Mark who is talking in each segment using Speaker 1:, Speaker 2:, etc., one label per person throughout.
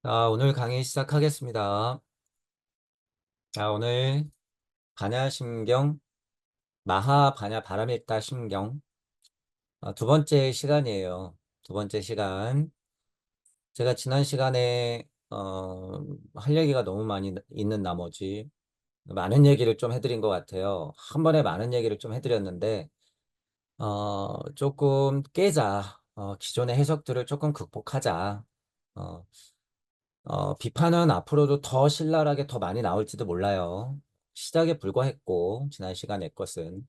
Speaker 1: 자, 오늘 강의 시작하겠습니다. 자, 오늘 반야심경, 마하반야 바라밀타 심경, 두 번째 시간이에요. 두 번째 시간. 제가 지난 시간에, 할 얘기가 너무 많이 있는 나머지, 많은 얘기를 좀 해드린 것 같아요. 한 번에 많은 얘기를 좀 해드렸는데, 조금 깨자. 기존의 해석들을 조금 극복하자. 어, 비판은 앞으로도 더 신랄하게 더 많이 나올지도 몰라요. 시작에 불과했고, 지난 시간의 것은.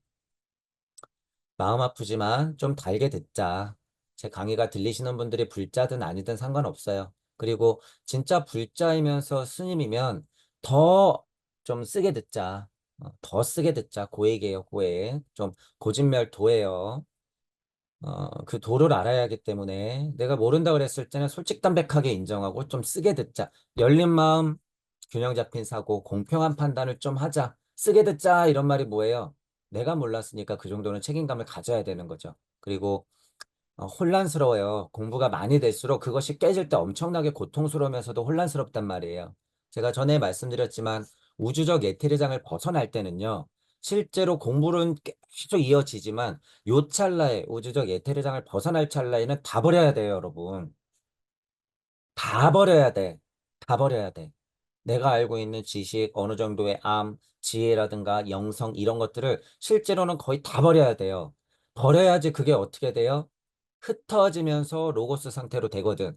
Speaker 1: 마음 아프지만 좀 달게 듣자. 제 강의가 들리시는 분들이 불자든 아니든 상관없어요. 그리고 진짜 불자이면서 스님이면 더 좀 쓰게 듣자. 더 쓰게 듣자. 고액이에요, 고액. 좀 고진멸도예요. 그 도를 알아야 하기 때문에 내가 모른다 그랬을 때는 솔직담백하게 인정하고 좀 쓰게 듣자. 열린 마음, 균형 잡힌 사고, 공평한 판단을 좀 하자. 쓰게 듣자 이런 말이 뭐예요? 내가 몰랐으니까 그 정도는 책임감을 가져야 되는 거죠. 그리고 혼란스러워요. 공부가 많이 될수록 그것이 깨질 때 엄청나게 고통스러우면서도 혼란스럽단 말이에요. 제가 전에 말씀드렸지만 우주적 예태리장을 벗어날 때는요. 실제로 공부는 계속 이어지지만 요 찰나에 우주적 예태리장을 벗어날 찰나에는 다 버려야 돼요, 여러분. 다 버려야 돼. 다 버려야 돼. 내가 알고 있는 지식, 어느 정도의 지혜라든가 영성 이런 것들을 실제로는 거의 다 버려야 돼요. 버려야지 그게 어떻게 돼요? 흩어지면서 로고스 상태로 되거든.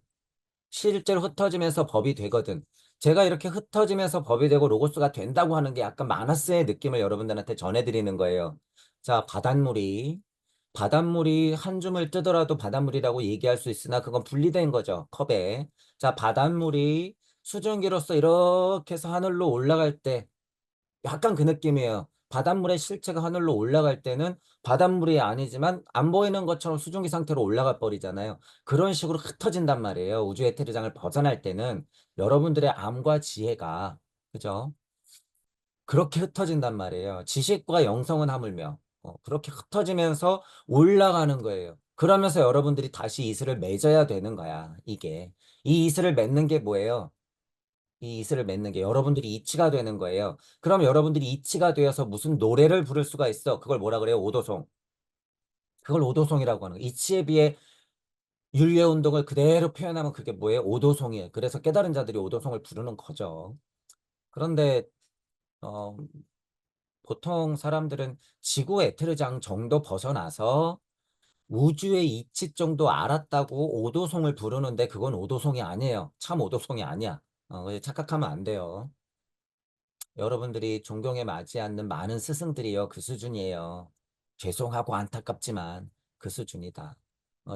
Speaker 1: 실제로 흩어지면서 법이 되거든. 제가 이렇게 흩어지면서 법이 되고 로고스가 된다고 하는 게 약간 마나스의 느낌을 여러분들한테 전해드리는 거예요. 자, 바닷물이 한 줌을 뜨더라도 바닷물이라고 얘기할 수 있으나 그건 분리된 거죠. 컵에. 자, 바닷물이 수증기로서 이렇게 해서 하늘로 올라갈 때 약간 그 느낌이에요. 바닷물의 실체가 하늘로 올라갈 때는 바닷물이 아니지만 안 보이는 것처럼 수증기 상태로 올라가 버리잖아요. 그런 식으로 흩어진단 말이에요. 우주의 테르장을 벗어날 때는 여러분들의 암과 지혜가 그죠? 그렇게 흩어진단 말이에요. 지식과 영성은 하물며 그렇게 흩어지면서 올라가는 거예요. 그러면서 여러분들이 다시 이슬을 맺어야 되는 거야. 이게. 이 이슬을 맺는 게 뭐예요? 이 이슬을 맺는 게 여러분들이 이치가 되는 거예요. 그럼 여러분들이 이치가 되어서 무슨 노래를 부를 수가 있어. 그걸 뭐라 그래요? 오도송. 그걸 오도송이라고 하는 거예요. 이치에 비해 윤례운동을 그대로 표현하면 그게 뭐예요? 오도송이에요. 그래서 깨달은 자들이 오도송을 부르는 거죠. 그런데 어, 보통 사람들은 지구 에테르장 정도 벗어나서 우주의 이치 정도 알았다고 오도송을 부르는데 그건 오도송이 아니에요. 참 오도송이 아니야. 착각하면 안 돼요. 여러분들이 존경에 맞지 않는 많은 스승들이요. 그 수준이에요. 죄송하고 안타깝지만 그 수준이다.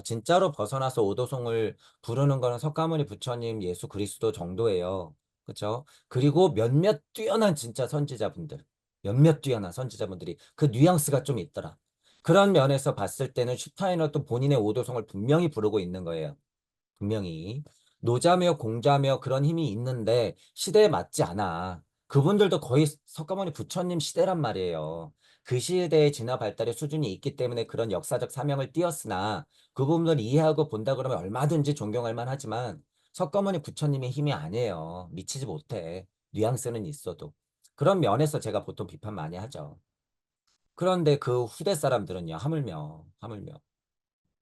Speaker 1: 진짜로 벗어나서 오도송을 부르는 거는 석가모니 부처님, 예수 그리스도 정도예요. 그렇죠? 그리고 몇몇 뛰어난 진짜 선지자분들, 몇몇 뛰어난 선지자분들이 그 뉘앙스가 좀 있더라. 그런 면에서 봤을 때는 슈타이너도 본인의 오도송을 분명히 부르고 있는 거예요. 분명히 노자며 공자며 그런 힘이 있는데 시대에 맞지 않아. 그분들도 거의 석가모니 부처님 시대란 말이에요. 그 시대의 진화 발달의 수준이 있기 때문에 그런 역사적 사명을 띄었으나 그 부분을 이해하고 본다 그러면 얼마든지 존경할 만하지만 석가모니 부처님의 힘이 아니에요. 미치지 못해. 뉘앙스는 있어도. 그런 면에서 제가 보통 비판 많이 하죠. 그런데 그 후대 사람들은요, 하물며.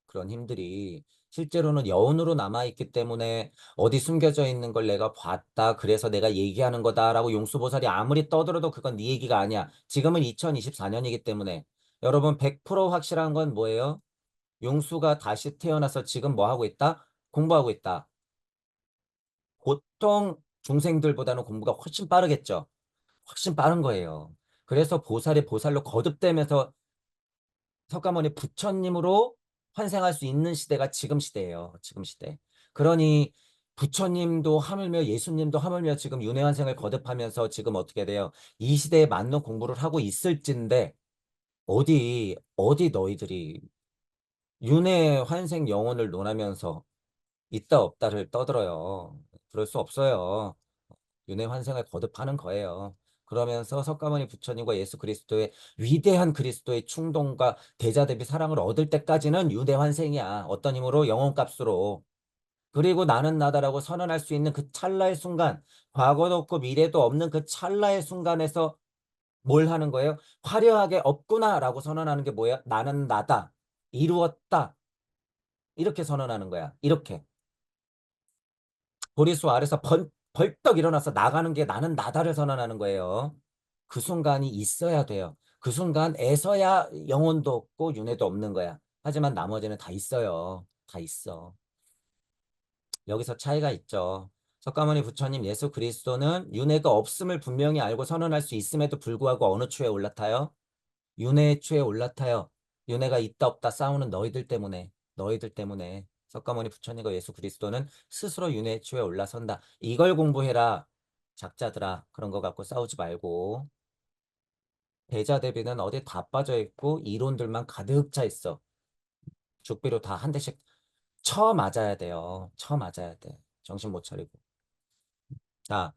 Speaker 1: 그런 힘들이 실제로는 여운으로 남아있기 때문에 어디 숨겨져 있는 걸 내가 봤다. 그래서 내가 얘기하는 거다라고 용수보살이 아무리 떠들어도 그건 네 얘기가 아니야. 지금은 2024년이기 때문에 여러분 100% 확실한 건 뭐예요? 용수가 다시 태어나서 지금 뭐 하고 있다? 공부하고 있다. 보통 중생들보다는 공부가 훨씬 빠르겠죠. 훨씬 빠른 거예요. 그래서 보살이 보살로 거듭되면서 석가모니 부처님으로 환생할 수 있는 시대가 지금 시대예요. 지금 시대. 그러니 부처님도 하물며 예수님도 하물며 지금 윤회환생을 거듭하면서 지금 어떻게 돼요? 이 시대에 맞는 공부를 하고 있을진데 어디 너희들이 윤회환생 영혼을 논하면서 있다 없다를 떠들어요. 그럴 수 없어요. 윤회 환생을 거듭하는 거예요. 그러면서 석가모니 부처님과 예수 그리스도의 위대한 그리스도의 충동과 대자 대비 사랑을 얻을 때까지는 윤회 환생이야. 어떤 힘으로? 영혼값으로. 그리고 나는 나다라고 선언할 수 있는 그 찰나의 순간, 과거도 없고 미래도 없는 그 찰나의 순간에서 뭘 하는 거예요? 화려하게 없구나라고 선언하는 게 뭐야? 나는 나다. 이루었다. 이렇게 선언하는 거야. 이렇게. 보리수 아래서 벌떡 일어나서 나가는 게 나는 나다를 선언하는 거예요. 그 순간이 있어야 돼요. 그 순간에서야 영혼도 없고 윤회도 없는 거야. 하지만 나머지는 다 있어요. 다 있어. 여기서 차이가 있죠. 석가모니 부처님 예수 그리스도는 윤회가 없음을 분명히 알고 선언할 수 있음에도 불구하고 어느 추에 올라타요? 윤회의 추에 올라타요. 윤회가 있다 없다 싸우는 너희들 때문에. 너희들 때문에. 석가모니 부처님과 예수 그리스도는 스스로 윤회의 추에 올라선다. 이걸 공부해라. 작자들아. 그런 거 갖고 싸우지 말고. 대자 대비는 어디 다 빠져 있고 이론들만 가득 차 있어. 죽비로 다 한 대씩 쳐 맞아야 돼요. 쳐 맞아야 돼. 정신 못 차리고. 자,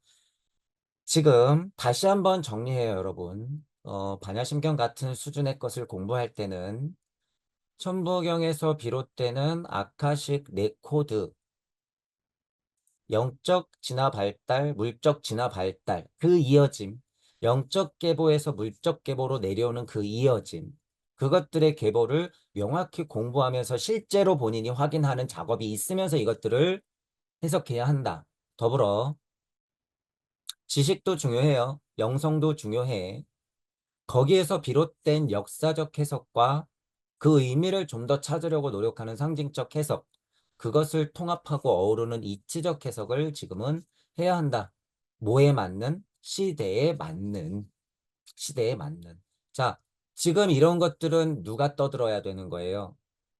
Speaker 1: 지금 다시 한번 정리해요, 여러분. 반야심경 같은 수준의 것을 공부할 때는 천부경에서 비롯되는 아카식 네코드, 영적 진화 발달, 물적 진화 발달, 그 이어짐, 영적 계보에서 물적 계보로 내려오는 그 이어짐, 그것들의 계보를 명확히 공부하면서 실제로 본인이 확인하는 작업이 있으면서 이것들을 해석해야 한다. 더불어 지식도 중요해요. 영성도 중요해. 거기에서 비롯된 역사적 해석과 그 의미를 좀 더 찾으려고 노력하는 상징적 해석, 그것을 통합하고 어우르는 이치적 해석을 지금은 해야 한다. 뭐에 맞는? 시대에 맞는. 시대에 맞는. 자, 지금 이런 것들은 누가 떠들어야 되는 거예요?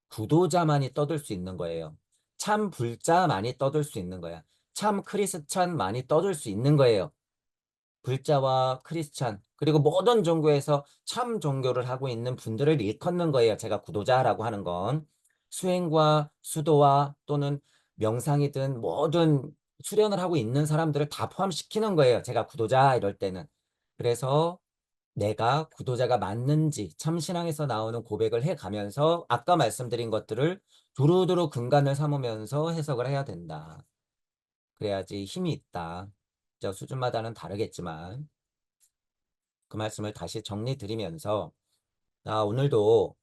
Speaker 1: 구도자만이 떠들 수 있는 거예요. 참 불자만이 떠들 수 있는 거야. 참 크리스찬만이 떠들 수 있는 거예요. 불자와 크리스찬 그리고 모든 종교에서 참 종교를 하고 있는 분들을 일컫는 거예요. 제가 구도자라고 하는 건 수행과 수도와 또는 명상이든 모든 수련을 하고 있는 사람들을 다 포함시키는 거예요. 제가 구도자 이럴 때는. 그래서 내가 구도자가 맞는지 참신앙에서 나오는 고백을 해가면서 아까 말씀드린 것들을 두루두루 근간을 삼으면서 해석을 해야 된다. 그래야지 힘이 있다. 저 수준마다는 다르겠지만 그 말씀을 다시 정리 드리면서 오늘도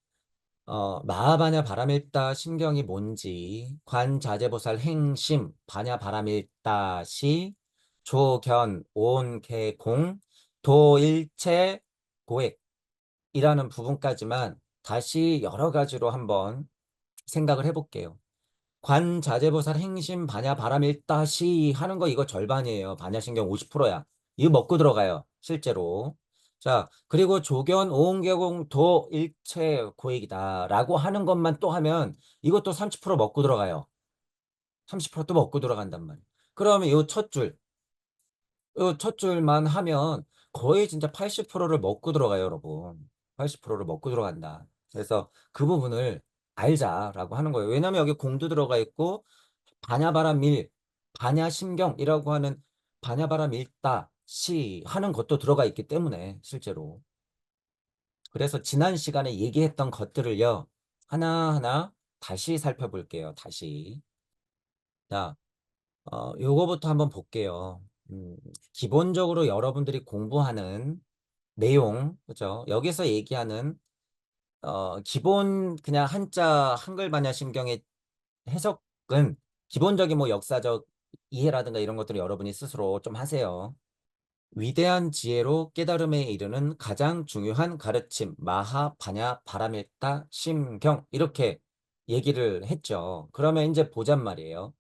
Speaker 1: 마하바냐 바람일다 심경이 뭔지 관자재보살 행심 바냐 바람일다시 조견 온개공 도일체 고액이라는 부분까지만 다시 여러 가지로 한번 생각을 해볼게요. 관자재보살 행심 반야 바람일다시 하는 거 이거 절반이에요. 반야신경 50%야. 이거 먹고 들어가요. 실제로. 자, 그리고 조견 오온계공 도 일체 고액이다라고 하는 것만 또 하면 이것도 30% 먹고 들어가요. 30%또 먹고 들어간단 말이에요. 그러면 이 첫 줄, 이 첫 줄만 하면 거의 진짜 80%를 먹고 들어가요, 여러분. 80%를 먹고 들어간다. 그래서 그 부분을 알자라고 하는 거예요. 왜냐면 여기 공도 들어가 있고 반야바람일, 반야심경이라고 하는 반야바람일다, 시 하는 것도 들어가 있기 때문에 실제로. 그래서 지난 시간에 얘기했던 것들을요. 하나하나 다시 살펴볼게요. 다시. 자, 요거부터 한번 볼게요. 기본적으로 여러분들이 공부하는 내용, 그죠? 여기서 얘기하는 기본 그냥 한자 한글 반야심경의 해석은 기본적인 뭐 역사적 이해라든가 이런 것들을 여러분이 스스로 좀 하세요. 위대한 지혜로 깨달음에 이르는 가장 중요한 가르침, 마하, 바냐, 바라밀타, 심경 이렇게 얘기를 했죠. 그러면 이제 보잔 말이에요.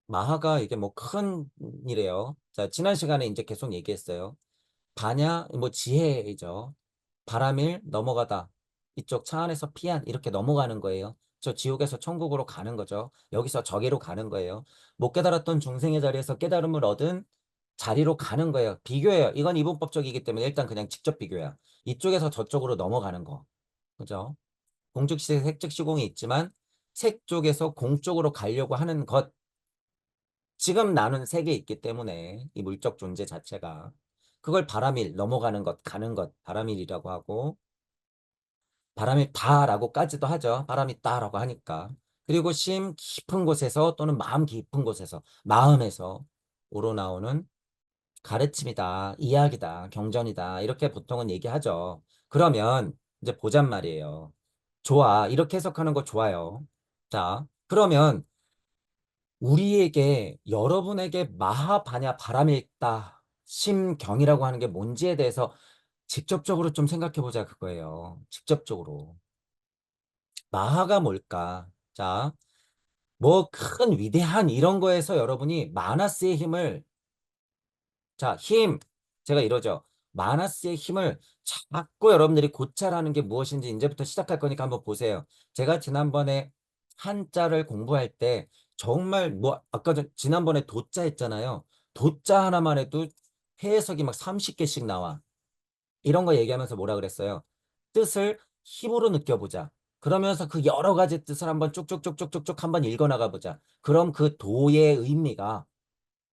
Speaker 1: 마하가 이게 뭐 큰 일이에요. 자, 지난 시간에 이제 계속 얘기했어요. 바냐, 뭐 지혜이죠. 바람일 넘어가다. 이쪽 차 안에서 피안 이렇게 넘어가는 거예요. 저 지옥에서 천국으로 가는 거죠. 여기서 저기로 가는 거예요. 못 깨달았던 중생의 자리에서 깨달음을 얻은 자리로 가는 거예요. 비교예요. 이건 이분법적이기 때문에 일단 그냥 직접 비교야. 이쪽에서 저쪽으로 넘어가는 거. 그죠? 공즉시 색즉시공이 있지만 색 쪽에서 공 쪽으로 가려고 하는 것. 지금 나는 색에 있기 때문에 이 물적 존재 자체가 그걸 바람일 넘어가는 것, 가는 것, 바람일이라고 하고 바람일다라고까지도 하죠. 바람이 다라고 하니까. 그리고 심 깊은 곳에서 또는 마음 깊은 곳에서, 마음에서 우러나오는 가르침이다, 이야기다, 경전이다. 이렇게 보통은 얘기하죠. 그러면 이제 보잔 말이에요. 좋아. 이렇게 해석하는 거 좋아요. 자, 그러면 우리에게, 여러분에게 마하바냐 바람이 있다, 심경이라고 하는 게 뭔지에 대해서 직접적으로 좀 생각해 보자 그거예요. 직접적으로. 마하가 뭘까? 자, 뭐 큰 위대한 이런 거에서 여러분이 마나스의 힘을, 자, 힘. 제가 이러죠. 마나스의 힘을 자꾸 여러분들이 고찰하는 게 무엇인지 이제부터 시작할 거니까 한번 보세요. 제가 지난번에 한자를 공부할 때 정말 뭐 아까 지난번에 도자 했잖아요. 도자 하나만 해도 해석이 막 30개씩 나와. 이런 거 얘기하면서 뭐라 그랬어요? 뜻을 힘으로 느껴보자. 그러면서 그 여러 가지 뜻을 한번 쭉쭉쭉쭉쭉쭉 한번 읽어나가 보자. 그럼 그 도의 의미가,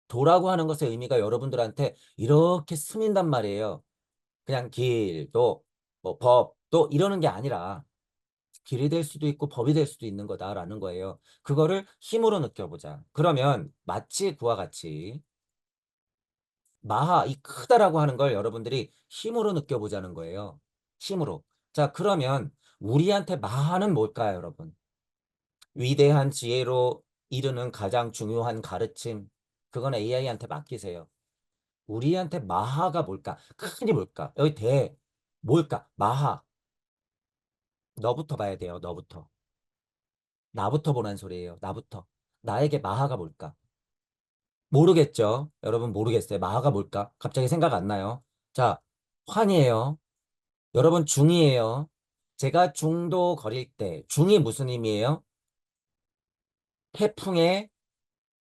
Speaker 1: 도라고 하는 것의 의미가 여러분들한테 이렇게 스민단 말이에요. 그냥 길도, 뭐 법도 이러는 게 아니라 길이 될 수도 있고 법이 될 수도 있는 거다라는 거예요. 그거를 힘으로 느껴보자. 그러면 마치 그와 같이 마하, 이 크다라고 하는 걸 여러분들이 힘으로 느껴보자는 거예요. 힘으로. 자, 그러면 우리한테 마하는 뭘까요, 여러분? 위대한 지혜로 이르는 가장 중요한 가르침. 그건 AI한테 맡기세요. 우리한테 마하가 뭘까? 큰이 뭘까? 여기 뭘까? 마하. 너부터 봐야 돼요. 너부터. 나부터 보란 소리예요. 나부터. 나에게 마하가 뭘까? 모르겠죠? 여러분 모르겠어요. 마하가 뭘까? 갑자기 생각 안 나요. 자, 환이에요. 여러분 중이에요. 제가 중도 거릴 때 중이 무슨 의미예요? 태풍의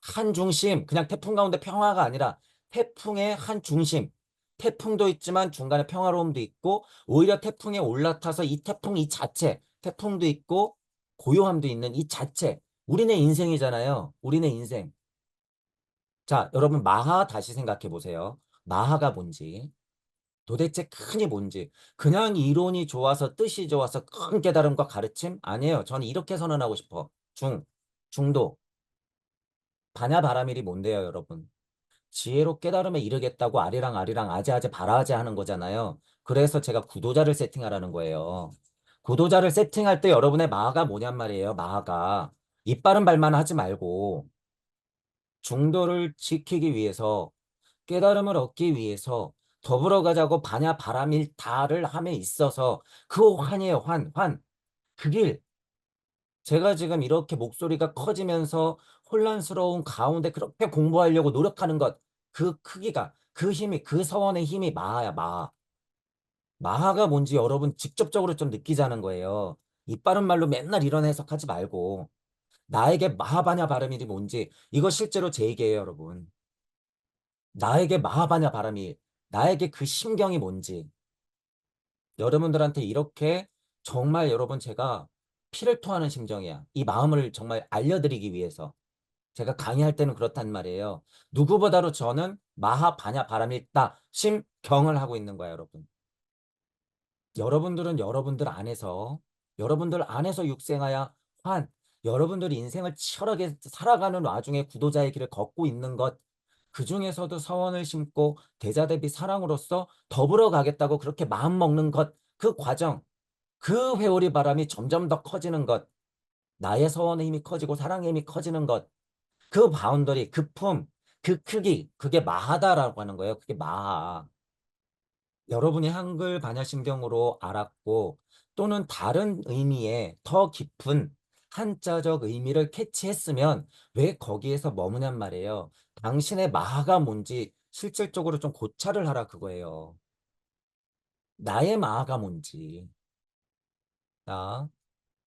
Speaker 1: 한 중심, 그냥 태풍 가운데 평화가 아니라 태풍의 한 중심. 태풍도 있지만 중간에 평화로움도 있고, 오히려 태풍에 올라타서 이 태풍 이 자체, 태풍도 있고 고요함도 있는 이 자체. 우리네 인생이잖아요. 우리네 인생. 자, 여러분 마하 다시 생각해 보세요. 마하가 뭔지. 도대체 큰이 뭔지. 그냥 이론이 좋아서 뜻이 좋아서 큰 깨달음과 가르침? 아니에요. 저는 이렇게 선언하고 싶어. 중도. 바냐바라밀이 뭔데요, 여러분? 지혜로 깨달음에 이르겠다고 아리랑 아리랑 아재아재 바라아재 하는 거잖아요. 그래서 제가 구도자를 세팅하라는 거예요. 구도자를 세팅할 때 여러분의 마하가 뭐냔 말이에요. 마하가. 이빠른 발만 하지 말고 중도를 지키기 위해서, 깨달음을 얻기 위해서 더불어 가자고 바냐 바라밀다를 함에 있어서 그 환이에요. 환. 그 길. 제가 지금 이렇게 목소리가 커지면서 혼란스러운 가운데 그렇게 공부하려고 노력하는 것, 그 크기가, 그 힘이, 그 서원의 힘이 마하야, 마하. 마하가 뭔지 여러분 직접적으로 좀 느끼자는 거예요. 이빠른 말로 맨날 이런 해석하지 말고, 나에게 마하바냐 바람일이 뭔지, 이거 실제로 제 얘기예요, 여러분. 나에게 마하바냐 바람일, 나에게 그 심경이 뭔지, 여러분들한테 이렇게 정말 여러분 제가 피를 토하는 심정이야. 이 마음을 정말 알려드리기 위해서. 제가 강의할 때는 그렇단 말이에요. 누구보다도 저는 마하 바냐 바람일다 심경을 하고 있는 거야, 여러분. 여러분들은 여러분들 안에서 육생하야 환, 여러분들이 인생을 치열하게 살아가는 와중에 구도자의 길을 걷고 있는 것, 그 중에서도 서원을 심고 대자 대비 사랑으로서 더불어 가겠다고 그렇게 마음 먹는 것, 그 과정, 그 회오리 바람이 점점 더 커지는 것, 나의 서원의 힘이 커지고 사랑의 힘이 커지는 것, 그 바운더리, 그 품, 그 크기, 그게 마하다라고 하는 거예요. 그게 마하. 여러분이 한글 반야심경으로 알았고 또는 다른 의미의 더 깊은 한자적 의미를 캐치했으면 왜 거기에서 머무냔 말이에요. 당신의 마하가 뭔지 실질적으로 좀 고찰을 하라 그거예요. 나의 마하가 뭔지. 자,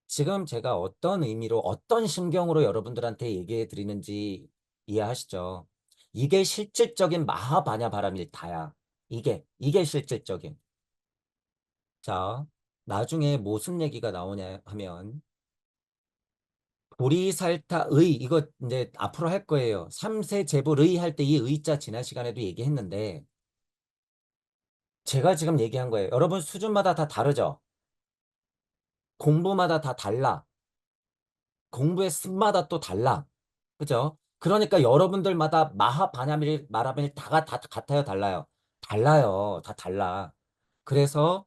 Speaker 1: 지금 제가 어떤 의미로 어떤 심경으로 여러분들한테 얘기해 드리는지 이해하시죠? 이게 실질적인 마하바냐 바람일다야. 이게 실질적인. 자, 나중에 무슨 얘기가 나오냐 하면 보리살타의, 이거 이제 앞으로 할 거예요. 삼세 제불의 할 때 이 의자 지난 시간에도 얘기했는데 제가 지금 얘기한 거예요. 여러분 수준마다 다 다르죠? 공부마다 다 달라. 공부의 습마다 또 달라. 그죠? 그러니까 여러분들마다 마하 바냐밀 마라밀 다 같아요, 달라요? 달라요. 다 달라. 그래서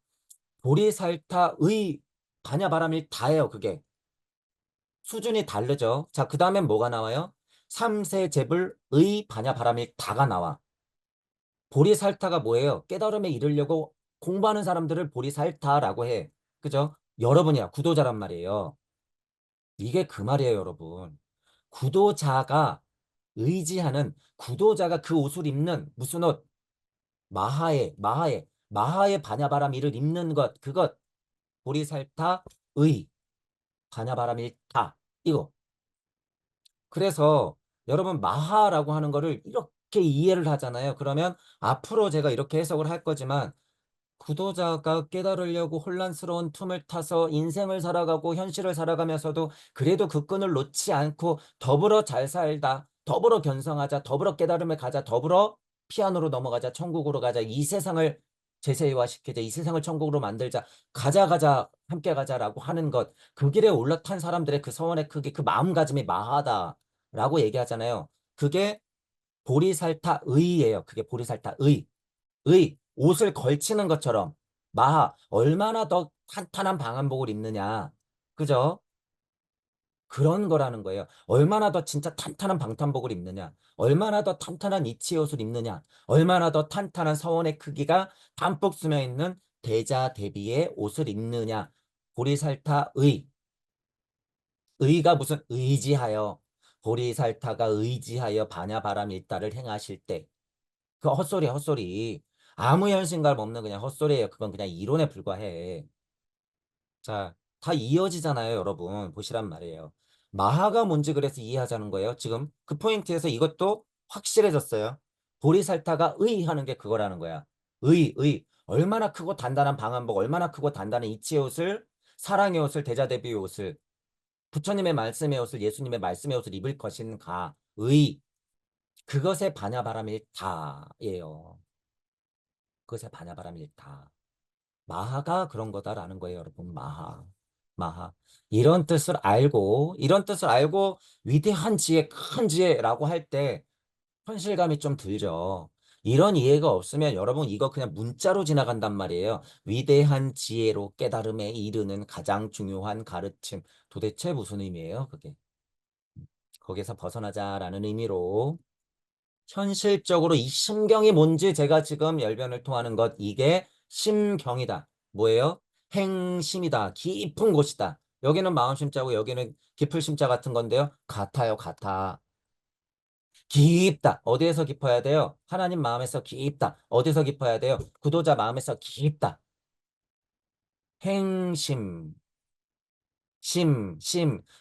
Speaker 1: 보리살타의 바냐바라밀 다예요, 그게. 수준이 다르죠. 자, 그 다음엔 뭐가 나와요? 삼세제불의 바냐바라밀 다가 나와. 보리살타가 뭐예요? 깨달음에 이르려고 공부하는 사람들을 보리살타라고 해. 그죠? 여러분이야, 구도자란 말이에요. 이게 그 말이에요, 여러분. 구도자가 의지하는, 구도자가 그 옷을 입는 무슨 옷? 마하의 바냐바라밀을 입는 것, 그것, 보리살타의 바냐바라밀 다. 이거. 그래서 여러분 마하라고 하는 거를 이렇게 이해를 하잖아요. 그러면 앞으로 제가 이렇게 해석을 할 거지만 구도자가 깨달으려고 혼란스러운 틈을 타서 인생을 살아가고 현실을 살아가면서도 그래도 그 끈을 놓지 않고 더불어 잘 살다, 더불어 견성하자, 더불어 깨달음을 가자, 더불어 피안으로 넘어가자, 천국으로 가자, 이 세상을 제세화시키자, 이 세상을 천국으로 만들자, 가자, 가자, 함께 가자라고 하는 것, 그 길에 올라탄 사람들의 그 소원의 크기, 그 마음가짐이 마하다라고 얘기하잖아요. 그게 보리살타의예요. 그게 보리살타의. 옷을 걸치는 것처럼 마하 얼마나 더 탄탄한 방한복을 입느냐. 그죠? 그런 거라는 거예요. 얼마나 더 진짜 탄탄한 방탄복을 입느냐. 얼마나 더 탄탄한 이치의 옷을 입느냐. 얼마나 더 탄탄한 서원의 크기가 담뿍 스며 있는 대자 대비의 옷을 입느냐. 보리살타의 의가 무슨 의지하여 보리살타가 의지하여 바냐바람일다를 행하실 때 그 헛소리야, 헛소리. 아무 현실감 없는 그냥 헛소리예요. 그건 그냥 이론에 불과해. 자, 다 이어지잖아요, 여러분. 보시란 말이에요. 마하가 뭔지 그래서 이해하자는 거예요. 지금 그 포인트에서 이것도 확실해졌어요. 보리살타가 의 하는 게 그거라는 거야. 의. 얼마나 크고 단단한 방한복, 얼마나 크고 단단한 이치의 옷을, 사랑의 옷을, 대자대비의 옷을, 부처님의 말씀의 옷을, 예수님의 말씀의 옷을 입을 것인가. 그것의 반야바람일 다예요. 그것의 반야바람일 다. 마하가 그런 거다라는 거예요, 여러분. 마하. 이런 뜻을 알고 위대한 지혜, 큰 지혜라고 할 때 현실감이 좀 들죠. 이런 이해가 없으면 여러분 이거 그냥 문자로 지나간단 말이에요. 위대한 지혜로 깨달음에 이르는 가장 중요한 가르침. 도대체 무슨 의미예요, 그게? 거기서 벗어나자라는 의미로 현실적으로 이 심경이 뭔지 제가 지금 열변을 토하는 것, 이게 심경이다. 뭐예요? 행심이다. 깊은 곳이다. 여기는 마음 심자고 여기는 깊을 심자 같은 건데요. 같아요, 같아. 깊다. 어디에서 깊어야 돼요? 하나님 마음에서 깊다. 어디서 깊어야 돼요? 구도자 마음에서 깊다. 행심,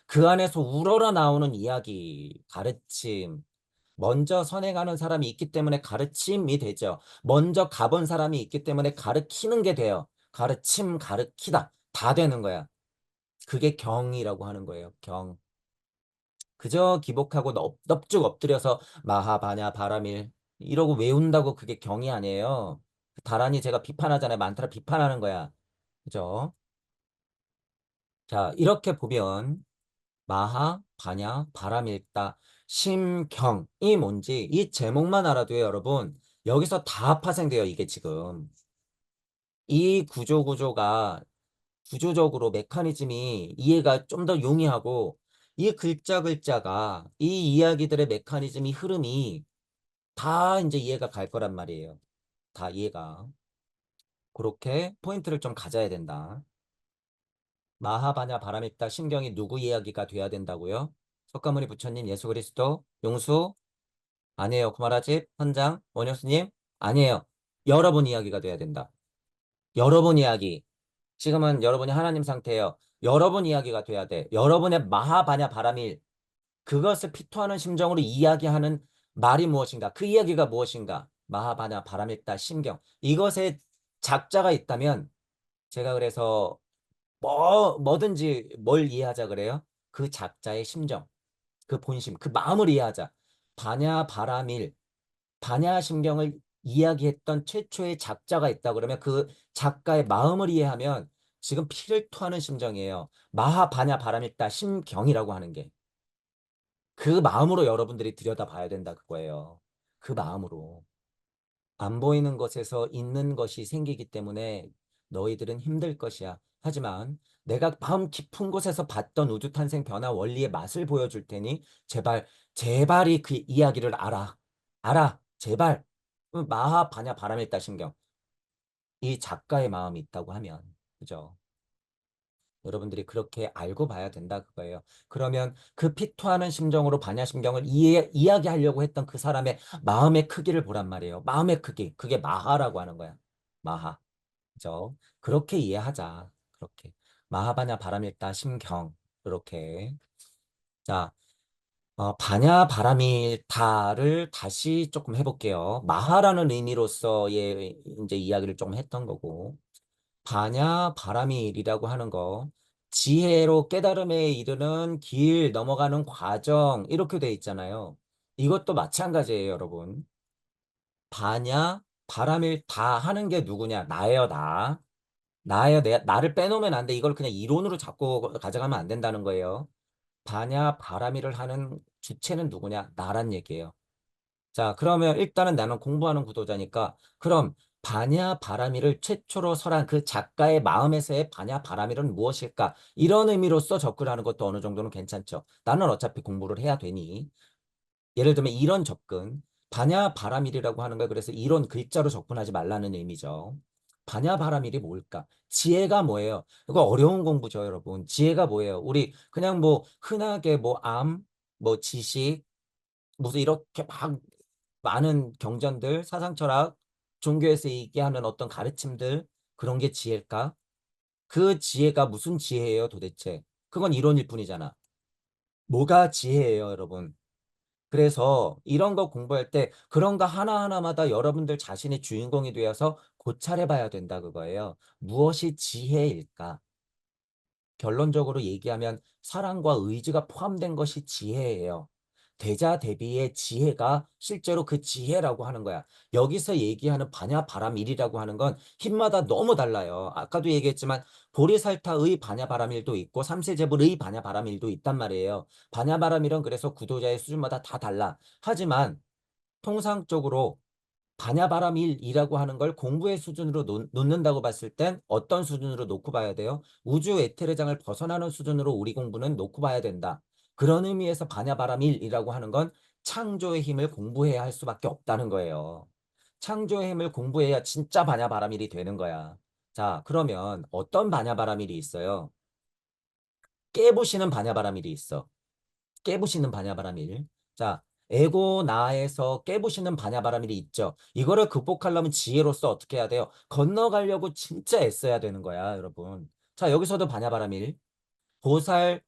Speaker 1: 그 안에서 우러러 나오는 이야기, 가르침. 먼저 선행하는 사람이 있기 때문에 가르침이 되죠. 먼저 가본 사람이 있기 때문에 가르치는 게 돼요. 가르침, 가르치다. 다 되는 거야. 그게 경이라고 하는 거예요. 경. 그저 기복하고 넙죽 엎드려서 마하바냐 바라밀 이러고 외운다고 그게 경이 아니에요. 다란히 제가 비판하잖아요. 많더라 비판하는 거야. 그죠? 자, 이렇게 보면 마하, 바냐, 바람일다, 심경이 뭔지 이 제목만 알아도요, 여러분. 여기서 다 파생돼요, 이게 지금. 이 구조가 구조적으로 메커니즘이 이해가 좀 더 용이하고 이 글자가 이 이야기들의 메커니즘이 흐름이 다 이제 이해가 갈 거란 말이에요. 다 이해가. 그렇게 포인트를 좀 가져야 된다. 마하바냐 바람있다 심경이 누구 이야기가 돼야 된다고요? 석가모니 부처님 예수 그리스도 용수 아니에요. 구마라집 선장 원효스님 아니에요. 여러분 이야기가 돼야 된다. 여러분 이야기. 지금은 여러분이 하나님 상태예요. 여러분 이야기가 돼야 돼. 여러분의 마하바냐 바람일 그것을 피토하는 심정으로 이야기하는 말이 무엇인가? 그 이야기가 무엇인가? 마하바냐 바람일다 심경. 이것에 작자가 있다면 제가 그래서 뭐든지 뭘 이해하자 그래요? 그 작자의 심정, 그 본심, 그 마음을 이해하자. 반야 바라밀, 반야 심경을 이야기했던 최초의 작자가 있다 그러면 그 작가의 마음을 이해하면 지금 피를 토하는 심정이에요. 마하 바냐 바람일다 심경이라고 하는 게. 그 마음으로 여러분들이 들여다봐야 된다 그거예요. 그 마음으로. 안 보이는 것에서 있는 것이 생기기 때문에 너희들은 힘들 것이야. 하지만 내가 마음 깊은 곳에서 봤던 우주 탄생 변화 원리의 맛을 보여줄 테니 제발, 제발이 그 이야기를 알아. 알아. 제발. 마하 바냐 바람일다 신경. 이 작가의 마음이 있다고 하면. 그죠? 여러분들이 그렇게 알고 봐야 된다 그거예요. 그러면 그 피토하는 심정으로 반야심경을 이야기하려고 했던 그 사람의 마음의 크기를 보란 말이에요. 마음의 크기. 그게 마하라고 하는 거야. 마하. 그죠? 그렇게 이해하자. 그렇게. 마하바냐 바람일다 심경. 그렇게. 자, 바냐 바람일다를 다시 조금 해볼게요. 마하라는 의미로서의 이제 이야기를 조금 했던 거고. 바냐 바라밀이라고 하는 거 지혜로 깨달음에 이르는 길 넘어가는 과정 이렇게 돼 있잖아요. 이것도 마찬가지예요, 여러분. 바냐 바라밀 다 하는 게 누구냐? 나예요, 나. 나예요, 나를 빼놓으면 안 돼. 이걸 그냥 이론으로 잡고 가져가면 안 된다는 거예요. 바냐 바라밀을 하는 주체는 누구냐? 나란 얘기예요. 자, 그러면 일단은 나는 공부하는 구도자니까 그럼 바냐 바라미를 최초로 설한 그 작가의 마음에서의 바냐 바라밀은 무엇일까? 이런 의미로서 접근하는 것도 어느 정도는 괜찮죠. 나는 어차피 공부를 해야 되니. 예를 들면 이런 접근. 바냐 바라밀이라고 하는 거 그래서 이런 글자로 접근하지 말라는 의미죠. 바냐 바라밀이 뭘까? 지혜가 뭐예요? 이거 어려운 공부죠, 여러분. 지혜가 뭐예요? 우리 그냥 뭐 흔하게 뭐 뭐 지식, 무슨 이렇게 막 많은 경전들, 사상철학, 종교에서 얘기하는 어떤 가르침들, 그런 게 지혜일까? 그 지혜가 무슨 지혜예요, 도대체? 그건 이론일 뿐이잖아. 뭐가 지혜예요, 여러분? 그래서 이런 거 공부할 때 그런 거 하나하나마다 여러분들 자신의 주인공이 되어서 고찰해 봐야 된다, 그거예요. 무엇이 지혜일까? 결론적으로 얘기하면 사랑과 의지가 포함된 것이 지혜예요. 대자 대비의 지혜가 실제로 그 지혜라고 하는 거야. 여기서 얘기하는 반야 바람일이라고 하는 건 힘마다 너무 달라요. 아까도 얘기했지만 보리살타의 반야 바람일도 있고 삼세제불의 반야 바람일도 있단 말이에요. 반야 바람일은 그래서 구도자의 수준마다 다 달라. 하지만 통상적으로 반야바람 1이라고 하는 걸 공부의 수준으로 놓는다고 봤을 땐 어떤 수준으로 놓고 봐야 돼요? 우주 에테르장을 벗어나는 수준으로 우리 공부는 놓고 봐야 된다. 그런 의미에서 반야바람 1이라고 하는 건 창조의 힘을 공부해야 할 수밖에 없다는 거예요. 창조의 힘을 공부해야 진짜 반야바람 1이 되는 거야. 자, 그러면 어떤 반야바람 1이 있어요? 깨부시는 반야바람 1이 있어. 깨부시는 반야바라밀. 자, 에고 나에서 깨부시는 반야바라밀이 있죠. 이거를 극복하려면 지혜로서 어떻게 해야 돼요? 건너가려고 진짜 애써야 되는 거야, 여러분. 자, 여기서도 반야바라밀.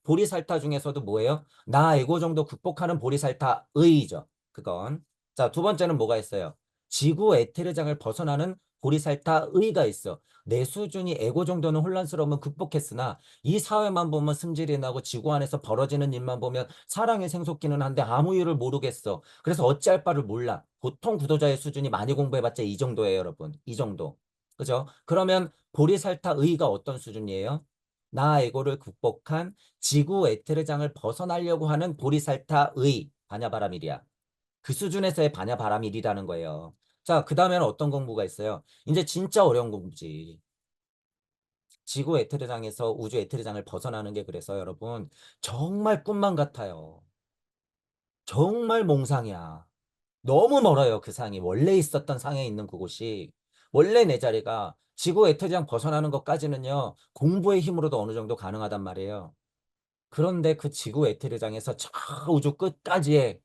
Speaker 1: 보리살타 중에서도 뭐예요? 나 에고 정도 극복하는 보리살타의죠. 그건. 자, 두 번째는 뭐가 있어요? 지구 에테르장을 벗어나는 보리살타의가 있어. 내 수준이 에고 정도는 혼란스러우면 극복했으나 이 사회만 보면 승질이 나고 지구 안에서 벌어지는 일만 보면 사랑의 생속기는 한데 아무 이유를 모르겠어. 그래서 어찌할 바를 몰라. 보통 구도자의 수준이 많이 공부해봤자 이 정도예요, 여러분. 이 정도. 그죠? 그러면 보리살타의가 어떤 수준이에요? 나 에고를 극복한 지구 에테르장을 벗어나려고 하는 보리살타의 바냐바라밀이야. 그 수준에서의 바냐바라밀이라는 거예요. 자, 그 다음에는 어떤 공부가 있어요? 이제 진짜 어려운 공부지. 지구 에테르장에서 우주 에테르장을 벗어나는 게 그래서 여러분 정말 꿈만 같아요. 정말 몽상이야. 너무 멀어요, 그 상이. 원래 있었던 상에 있는 그곳이. 원래 내 자리가 지구 에테르장 벗어나는 것까지는요, 공부의 힘으로도 어느 정도 가능하단 말이에요. 그런데 그 지구 에테르장에서 저 우주 끝까지의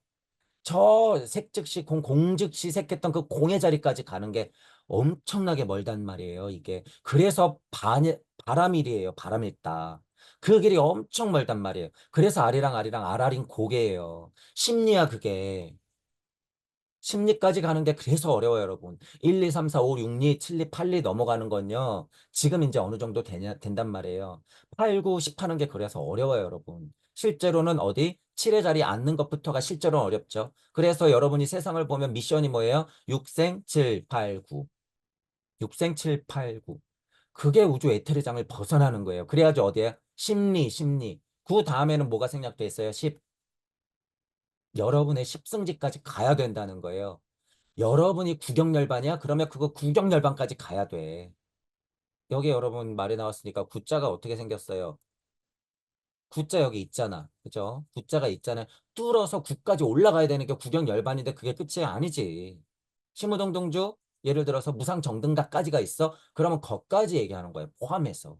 Speaker 1: 저 색즉시 공즉시 색했던 그 공의 자리까지 가는 게 엄청나게 멀단 말이에요, 이게. 그래서 바람일이에요, 바람일다. 그 길이 엄청 멀단 말이에요. 그래서 아리랑 아리랑 아라린 고개예요. 심리야, 그게. 심리까지 가는 게 그래서 어려워요, 여러분. 1, 2, 3, 4, 5, 6, 2, 7, 2, 8, 2 넘어가는 건요. 지금 이제 어느 정도 된단 말이에요. 8, 9, 10 하는 게 그래서 어려워요, 여러분. 실제로는 어디? 7의 자리에 앉는 것부터가 실제로는 어렵죠. 그래서 여러분이 세상을 보면 미션이 뭐예요? 6생 7, 8, 9. 6생 7, 8, 9. 그게 우주 에테르장을 벗어나는 거예요. 그래야지 어디에? 심리, 심리. 그 다음에는 뭐가 생략돼 있어요? 10. 여러분의 10승지까지 가야 된다는 거예요. 여러분이 구경열반이야? 그러면 그거 구경열반까지 가야 돼. 여기 여러분 말이 나왔으니까 구자가 어떻게 생겼어요? 구자 여기 있잖아. 그죠? 구자가 있잖아요. 뚫어서 구까지 올라가야 되는 게 구경열반인데 그게 끝이 아니지. 심우동동주 예를 들어서 무상정등각까지가 있어? 그러면 거까지 얘기하는 거예요. 포함해서.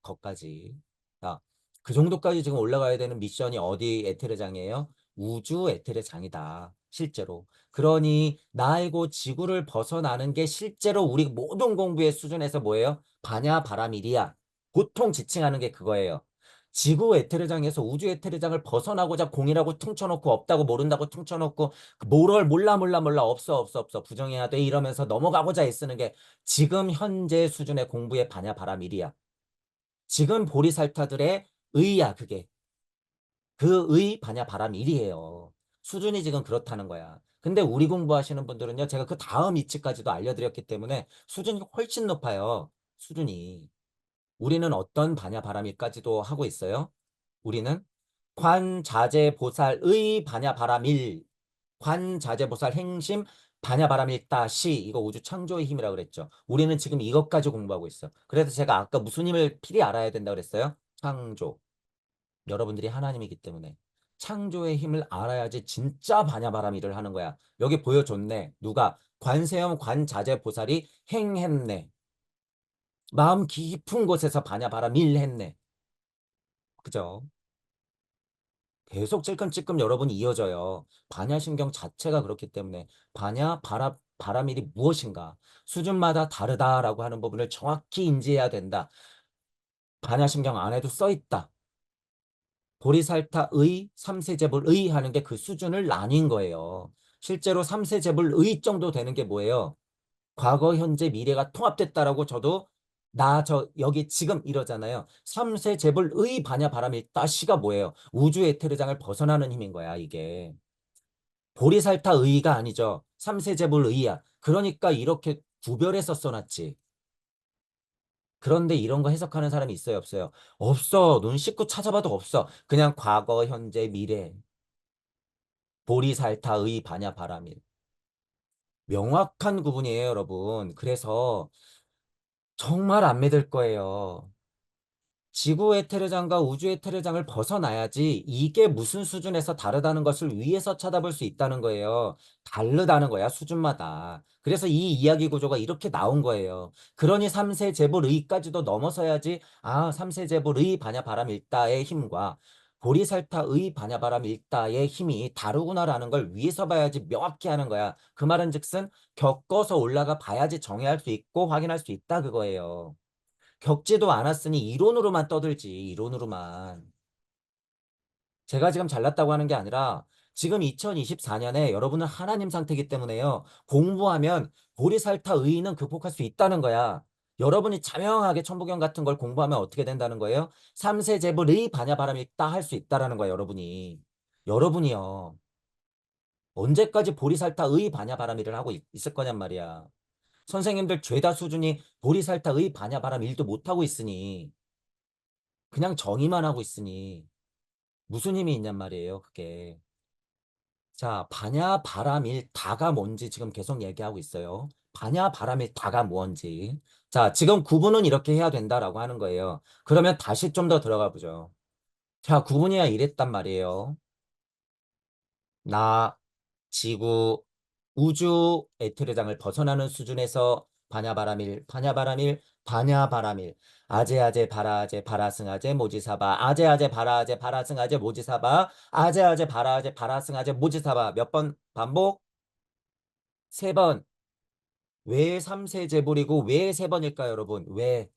Speaker 1: 거까지. 자, 그 정도까지 지금 올라가야 되는 미션이 어디 에테르장이에요? 우주 에테르장이다. 실제로. 그러니 나이고 지구를 벗어나는 게 실제로 우리 모든 공부의 수준에서 뭐예요? 바냐 바라밀이야. 보통 지칭하는 게 그거예요. 지구 에테르장에서 우주 에테르장을 벗어나고자 공이라고 퉁쳐놓고 없다고 모른다고 퉁쳐놓고 뭐를 몰라 없어 부정해야 돼 이러면서 넘어가고자 애쓰는 게 지금 현재 수준의 공부의 반야 바라밀이야. 지금 보리살타들의 의야 그게. 그 의 반야 바라밀이에요. 수준이 지금 그렇다는 거야. 근데 우리 공부하시는 분들은요. 제가 그 다음 이치까지도 알려드렸기 때문에 수준이 훨씬 높아요. 수준이. 우리는 어떤 반야 바라밀까지도 하고 있어요. 우리는 관자재보살의 반야바라밀, 관자재보살 행심 반야바라밀다시 이거 우주 창조의 힘이라고 그랬죠. 우리는 지금 이것까지 공부하고 있어. 그래서 제가 아까 무슨 힘을 필히 알아야 된다고 그랬어요? 창조. 여러분들이 하나님이기 때문에 창조의 힘을 알아야지 진짜 반야바라밀을 하는 거야. 여기 보여줬네. 누가? 관세음 관자재보살이 행했네. 마음 깊은 곳에서 반야바라밀 했네. 그죠? 계속 찔끔찔끔 여러분이 이어져요. 반야신경 자체가 그렇기 때문에 바라밀이 무엇인가 수준마다 다르다라고 하는 부분을 정확히 인지해야 된다. 반야신경 안에도 써 있다. 보리살타의, 삼세제불의 하는 게 그 수준을 나뉜 거예요. 실제로 삼세제불의 정도 되는 게 뭐예요? 과거, 현재, 미래가 통합됐다라고 저도 여기 지금 이러잖아요. 삼세제불의 반야바라밀다시가 뭐예요? 우주 에테르장을 벗어나는 힘인 거야, 이게. 보리살타의가 아니죠. 삼세제불의야. 그러니까 이렇게 구별해서 써놨지. 그런데 이런 거 해석하는 사람이 있어요, 없어요? 없어. 눈 씻고 찾아봐도 없어. 그냥 과거, 현재, 미래. 보리살타의 반야바라밀. 명확한 구분이에요, 여러분. 그래서 정말 안 믿을 거예요. 지구 에테르장과 우주 에테르장을 벗어나야지 이게 무슨 수준에서 다르다는 것을 위에서 찾아볼 수 있다는 거예요. 다르다는 거야, 수준마다. 그래서 이 이야기 구조가 이렇게 나온 거예요. 그러니 3세 재벌의까지도 넘어서야지 삼세 재벌의 반야바람 일다의 힘과 보리살타의 반야바람 일다의 힘이 다르구나라는 걸 위에서 봐야지 명확히 하는 거야. 그 말은 즉슨 겪어서 올라가 봐야지 정의할 수 있고 확인할 수 있다 그거예요. 겪지도 않았으니 이론으로만 떠들지, 이론으로만. 제가 지금 잘났다고 하는 게 아니라 지금 2024년에 여러분은 하나님 상태이기 때문에요. 공부하면 보리살타 의인은 극복할 수 있다는 거야. 여러분이 자명하게 천부경 같은 걸 공부하면 어떻게 된다는 거예요? 삼세제불의 반야바람이 있다 할 수 있다라는 거야, 여러분이. 여러분이요. 언제까지 보리살타의 반야바람일을 하고 있을 거냔 말이야. 선생님들 죄다 수준이 보리살타의 반야바람 일도 못하고 있으니 그냥 정의만 하고 있으니 무슨 힘이 있냔 말이에요, 그게. 자, 반야, 바람일, 다가 뭔지 지금 계속 얘기하고 있어요. 반야, 바람일, 다가 뭔지. 자, 지금 구분은 이렇게 해야 된다라고 하는 거예요. 그러면 다시 좀 더 들어가 보죠. 자, 구분이야 이랬단 말이에요. 나, 지구, 우주 에테르장을 벗어나는 수준에서 바냐바라밀, 바냐바라밀, 바냐바라밀, 아제아제 바라아제 바라승아제 모지사바, 아제아제 바라아제 바라승아제 모지사바, 아제아제 바라아제 바라승아제 모지사바 몇 번 반복? 세 번. 왜 3세제불이고 왜 세 번일까요, 여러분? 왜?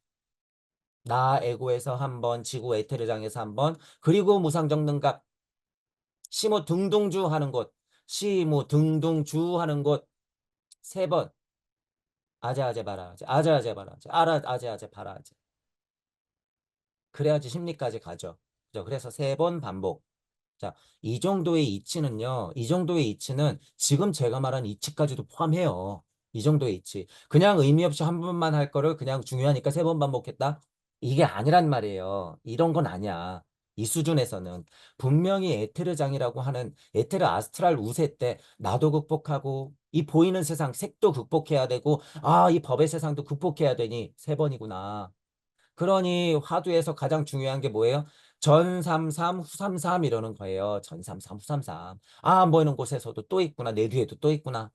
Speaker 1: 나 에고에서 한 번, 지구 에테르장에서 한 번, 그리고 무상정능각 시모 등등주 하는 곳, 시모 등등주 하는 곳 세 번. 아재아재 바라아재 아재아재 바라아재 아재아재 바라아재 그래야지 심리까지 가죠. 그죠? 그래서 세 번 반복. 자, 이 정도의 이치는요. 이 정도의 이치는 지금 제가 말한 이치까지도 포함해요. 이 정도의 이치. 그냥 의미 없이 한 번만 할 거를 그냥 중요하니까 세 번 반복했다? 이게 아니란 말이에요. 이런 건 아니야. 이 수준에서는 분명히 에테르장이라고 하는 에테르 아스트랄 우세 때 나도 극복하고 이 보이는 세상 색도 극복해야 되고 이 법의 세상도 극복해야 되니 세 번이구나. 그러니 화두에서 가장 중요한 게 뭐예요? 전삼삼 후삼삼 이러는 거예요. 전삼삼 후삼삼. 안 보이는 곳에서도 또 있구나. 내 뒤에도 또 있구나.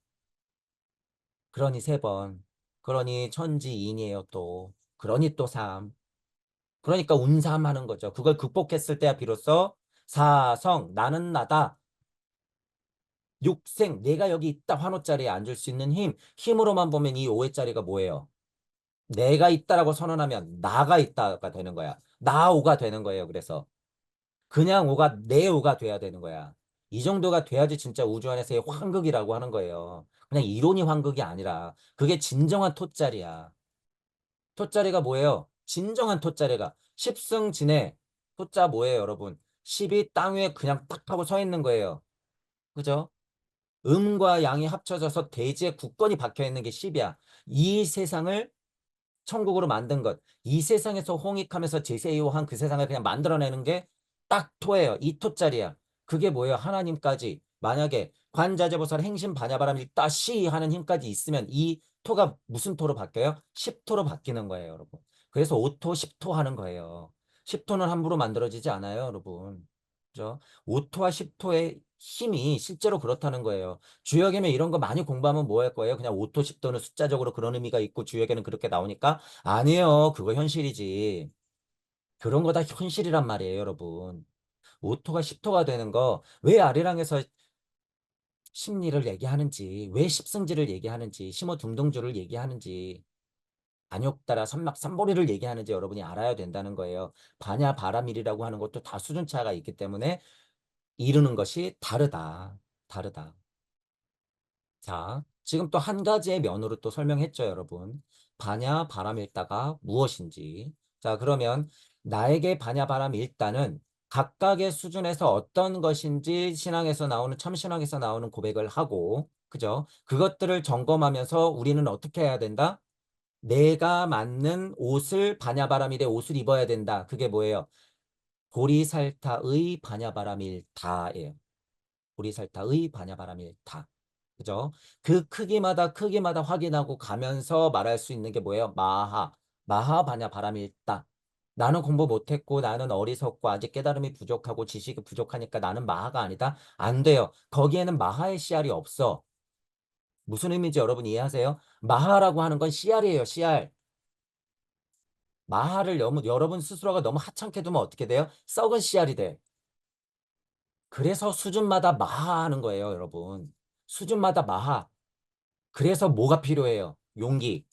Speaker 1: 그러니 세 번. 그러니 천지인이에요 또. 그러니 또 삼. 그러니까 운삼 하는 거죠. 그걸 극복했을 때야 비로소 사성 나는 나다. 육생 내가 여기 있다 환호자리에 앉을 수 있는 힘. 힘으로만 보면 이 오해자리가 뭐예요? 내가 있다라고 선언하면 나가 있다가 되는 거야. 나오가 되는 거예요. 그래서 그냥 오가 내 오가 돼야 되는 거야. 이 정도가 돼야지 진짜 우주 안에서의 환극이라고 하는 거예요. 그냥 이론이 환극이 아니라 그게 진정한 토짜리야. 토짜리가 뭐예요? 진정한 토짜리가 십승진해. 토자 뭐예요, 여러분? 십이 땅 위에 그냥 딱 하고 서 있는 거예요. 그죠? 음과 양이 합쳐져서 대지에 굳건히 박혀 있는 게 십이야. 이 세상을 천국으로 만든 것. 이 세상에서 홍익하면서 제세이호한 그 세상을 그냥 만들어내는 게 딱 토예요. 이 토짜리야. 그게 뭐예요? 하나님까지 만약에 관자재보살 행신 반야바람 일다 시 하는 힘까지 있으면 이 토가 무슨 토로 바뀌어요? 십토로 바뀌는 거예요, 여러분. 그래서 오토, 십토 하는 거예요. 십토는 함부로 만들어지지 않아요, 여러분. 그죠? 오토와 십토의 힘이 실제로 그렇다는 거예요. 주역에는 이런 거 많이 공부하면 뭐 할 거예요? 그냥 오토, 십토는 숫자적으로 그런 의미가 있고 주역에는 그렇게 나오니까 아니에요. 그거 현실이지. 그런 거 다 현실이란 말이에요, 여러분. 오토가 십토가 되는 거 왜 아리랑에서 심리를 얘기하는지, 왜 십승지를 얘기하는지, 심호 등등주를 얘기하는지, 안욕따라 선막 삼보리를 얘기하는지 여러분이 알아야 된다는 거예요. 반야 바라밀이라고 하는 것도 다 수준차가 있기 때문에 이루는 것이 다르다. 다르다. 자, 지금 또 한 가지의 면으로 또 설명했죠, 여러분. 반야 바람일다가 무엇인지. 자, 그러면 나에게 반야 바람일다는 각각의 수준에서 어떤 것인지 신앙에서 나오는, 참신앙에서 나오는 고백을 하고, 그죠? 그것들을 점검하면서 우리는 어떻게 해야 된다? 내가 맞는 옷을 반야 바람일의 옷을 입어야 된다. 그게 뭐예요? 보리살타의 반야 바람일다예요. 보리살타의 반야바람일타. 그죠? 그 크기마다 확인하고 가면서 말할 수 있는 게 뭐예요? 마하 반야바람일타. 나는 공부 못했고 나는 어리석고 아직 깨달음이 부족하고 지식이 부족하니까 나는 마하가 아니다. 안 돼요. 거기에는 마하의 씨알이 없어. 무슨 의미인지 여러분 이해하세요? 마하라고 하는 건 씨알이에요. 씨알. 마하를 여러분 스스로가 너무 하찮게 두면 어떻게 돼요? 썩은 씨알이 돼. 그래서 수준마다 마하하는 거예요, 여러분. 수준마다 마하. 그래서 뭐가 필요해요? 용기.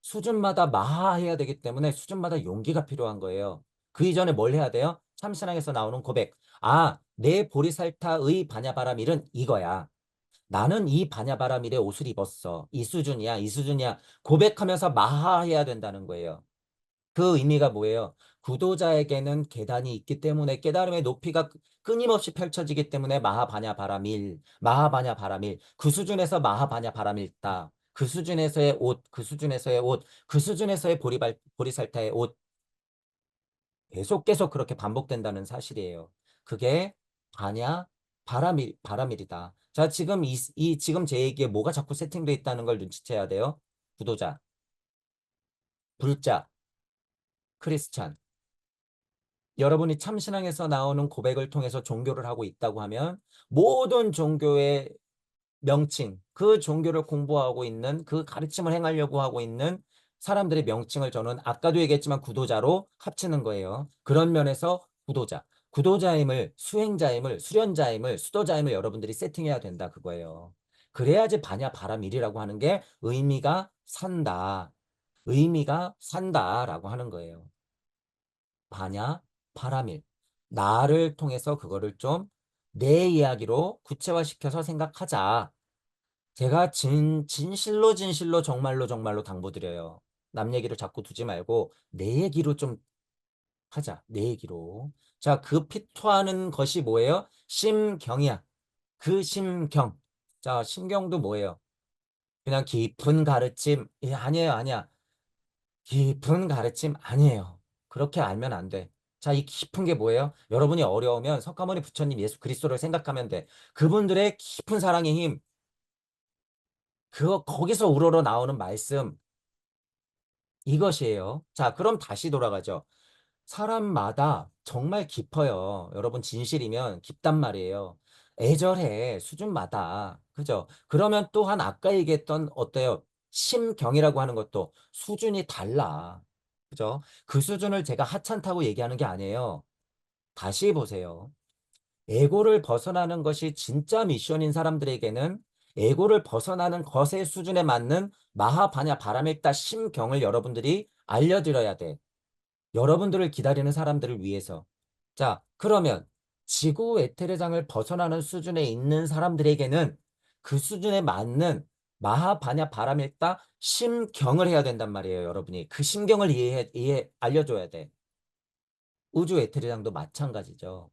Speaker 1: 수준마다 마하해야 되기 때문에 수준마다 용기가 필요한 거예요. 그 이전에 뭘 해야 돼요? 참신앙에서 나오는 고백. 내 보리살타의 반야바라밀은 이거야. 나는 이 반야바라밀의 옷을 입었어. 이 수준이야, 이 수준이야. 고백하면서 마하해야 된다는 거예요. 그 의미가 뭐예요? 구도자에게는 계단이 있기 때문에 깨달음의 높이가 끊임없이 펼쳐지기 때문에 마하바냐 바라밀, 마하바냐 바라밀, 그 수준에서 마하바냐 바라밀다. 그 수준에서의 옷, 그 수준에서의 옷, 그 수준에서의 보리살타의 옷, 계속 그렇게 반복된다는 사실이에요. 그게 바냐 바라밀이다. 자, 지금 지금 제 얘기에 뭐가 자꾸 세팅돼 있다는 걸 눈치채야 돼요. 구도자, 불자, 크리스찬. 여러분이 참신앙에서 나오는 고백을 통해서 종교를 하고 있다고 하면 모든 종교의 명칭, 그 종교를 공부하고 있는 그 가르침을 행하려고 하고 있는 사람들의 명칭을 저는 아까도 얘기했지만 구도자로 합치는 거예요. 그런 면에서 구도자, 구도자임을, 수행자임을, 수련자임을, 수도자임을 여러분들이 세팅해야 된다 그거예요. 그래야지 반야 바람일이라고 하는 게 의미가 산다. 의미가 산다라고 하는 거예요. 바냐, 바라밀. 나를 통해서 그거를 좀 내 이야기로 구체화시켜서 생각하자. 제가 진실로 정말로 당부드려요. 남 얘기를 자꾸 두지 말고 내 얘기로 좀 하자. 내 얘기로. 자, 그 피토하는 것이 뭐예요? 심경이야. 그 심경. 자, 심경도 뭐예요? 그냥 깊은 가르침, 예, 아니에요, 아니야. 깊은 가르침 아니에요. 그렇게 알면 안 돼. 자, 이 깊은 게 뭐예요? 여러분이 어려우면 석가모니 부처님 예수 그리스도를 생각하면 돼. 그분들의 깊은 사랑의 힘, 거기서 우러러 나오는 말씀, 이것이에요. 자, 그럼 다시 돌아가죠. 사람마다 정말 깊어요. 여러분 진실이면 깊단 말이에요. 애절해 수준마다. 그죠? 그러면 또한 아까 얘기했던 어때요? 심경이라고 하는 것도 수준이 달라. 그죠? 그 수준을 제가 하찮다고 얘기하는 게 아니에요. 다시 보세요. 에고를 벗어나는 것이 진짜 미션인 사람들에게는 에고를 벗어나는 것의 수준에 맞는 마하바냐 바라밀다 심경을 여러분들이 알려드려야 돼. 여러분들을 기다리는 사람들을 위해서. 자, 그러면 지구 에테르장을 벗어나는 수준에 있는 사람들에게는 그 수준에 맞는 마하바냐 바라밀다 심경을 해야 된단 말이에요, 여러분이. 그 심경을 알려줘야 돼. 우주 에테르장도 마찬가지죠.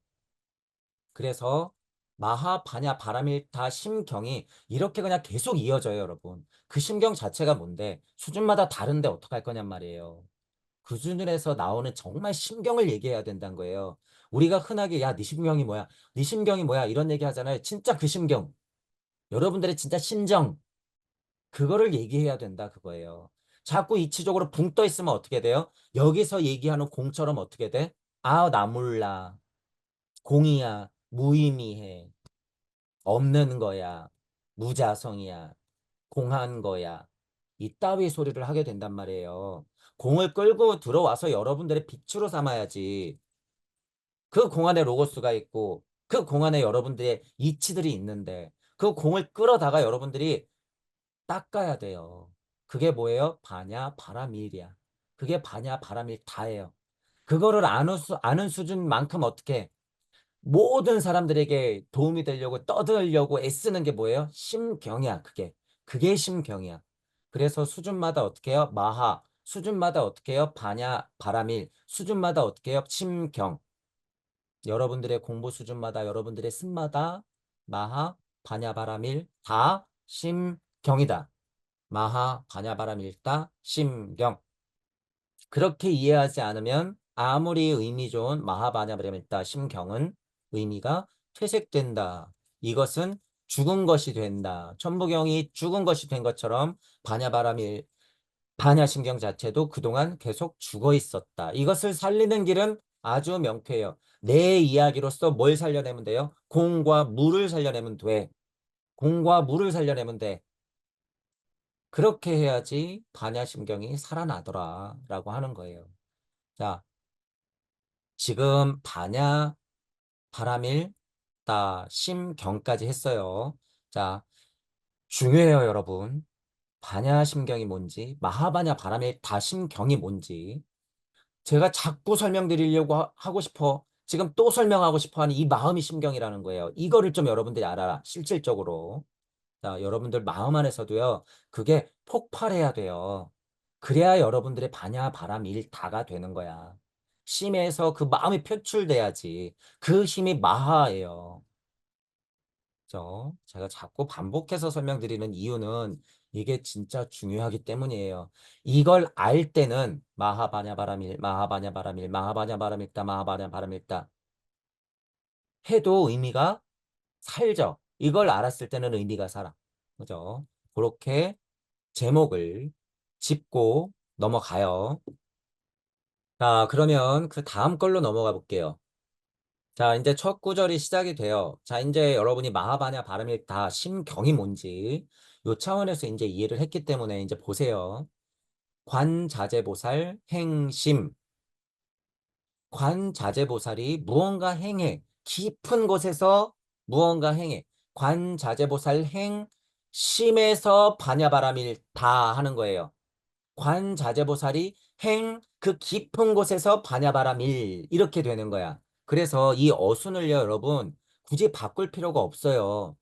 Speaker 1: 그래서 마하바냐 바라밀타 심경이 이렇게 그냥 계속 이어져요, 여러분. 그 심경 자체가 뭔데 수준마다 다른데 어떡할 거냔 말이에요. 그 수준에서 나오는 정말 심경을 얘기해야 된다는 거예요. 우리가 흔하게 야, 네 심경이 뭐야? 네 심경이 뭐야? 이런 얘기 하잖아요. 진짜 그 심경. 여러분들의 진짜 심정. 그거를 얘기해야 된다 그거예요. 자꾸 이치적으로 붕 떠 있으면 어떻게 돼요? 여기서 얘기하는 공처럼 어떻게 돼? 아, 나 몰라. 공이야. 무의미해. 없는 거야. 무자성이야. 공한 거야. 이따위 소리를 하게 된단 말이에요. 공을 끌고 들어와서 여러분들의 빛으로 삼아야지. 그 공 안에 로고스가 있고 그 공 안에 여러분들의 이치들이 있는데 그 공을 끌어다가 여러분들이 닦아야 돼요. 그게 뭐예요? 바냐 바라밀이야. 그게 바냐 바라밀 다예요. 그거를 아는 수준만큼 어떻게 모든 사람들에게 도움이 되려고 떠들려고 애쓰는 게 뭐예요? 심경이야, 그게. 그게 심경이야. 그래서 수준마다 어떻게 해요? 마하. 수준마다 어떻게 해요? 바냐, 바라밀. 수준마다 어떻게 해요? 심경. 여러분들의 공부 수준마다, 여러분들의 습마다 마하, 바냐, 바라밀, 다 심경이다. 마하, 바냐, 바라밀, 다 심경. 그렇게 이해하지 않으면 아무리 의미 좋은 마하바냐브라밀다 심경은 의미가 퇴색된다. 이것은 죽은 것이 된다. 천부경이 죽은 것이 된 것처럼 바냐바라밀 반야심경 자체도 그동안 계속 죽어 있었다. 이것을 살리는 길은 아주 명쾌해요. 내 이야기로서 뭘 살려내면 돼요? 공과 물을 살려내면 돼. 공과 물을 살려내면 돼. 그렇게 해야지 반야심경이 살아나더라 라고 하는 거예요. 자, 지금 반야, 바람일, 심경까지 했어요. 자, 중요해요, 여러분. 반야 심경이 뭔지, 마하반야 바람일 심경이 뭔지. 제가 자꾸 설명드리려고 하고 싶어. 지금 또 설명하고 싶어 하는 이 마음이 심경이라는 거예요. 이거를 좀 여러분들이 알아라, 실질적으로. 자, 여러분들 마음 안에서도요, 그게 폭발해야 돼요. 그래야 여러분들의 반야, 바람, 일 다가 되는 거야. 심에서 그 마음이 표출돼야지. 그 힘이 마하예요. 제가 자꾸 반복해서 설명드리는 이유는 이게 진짜 중요하기 때문이에요. 이걸 알 때는 마하바냐 바람일, 마하바냐 바람일, 마하바냐 바람일다, 마하바냐 바람일다 해도 의미가 살죠. 이걸 알았을 때는 의미가 살아. 그죠? 그렇게 제목을 짚고 넘어가요. 자, 그러면 그 다음 걸로 넘어가 볼게요. 자, 이제 첫 구절이 시작이 돼요. 자, 이제 여러분이 마하바냐 발음이 다 심경이 뭔지 요 차원에서 이제 이해를 했기 때문에 이제 보세요. 관자재보살 행심. 관자재보살이 무언가 행해. 깊은 곳에서 무언가 행해. 관자재보살 행심에서 반야바람일 다 하는 거예요. 관자재보살이 그 깊은 곳에서 반야바람일 이렇게 되는 거야. 그래서 이 어순을요, 여러분 굳이 바꿀 필요가 없어요.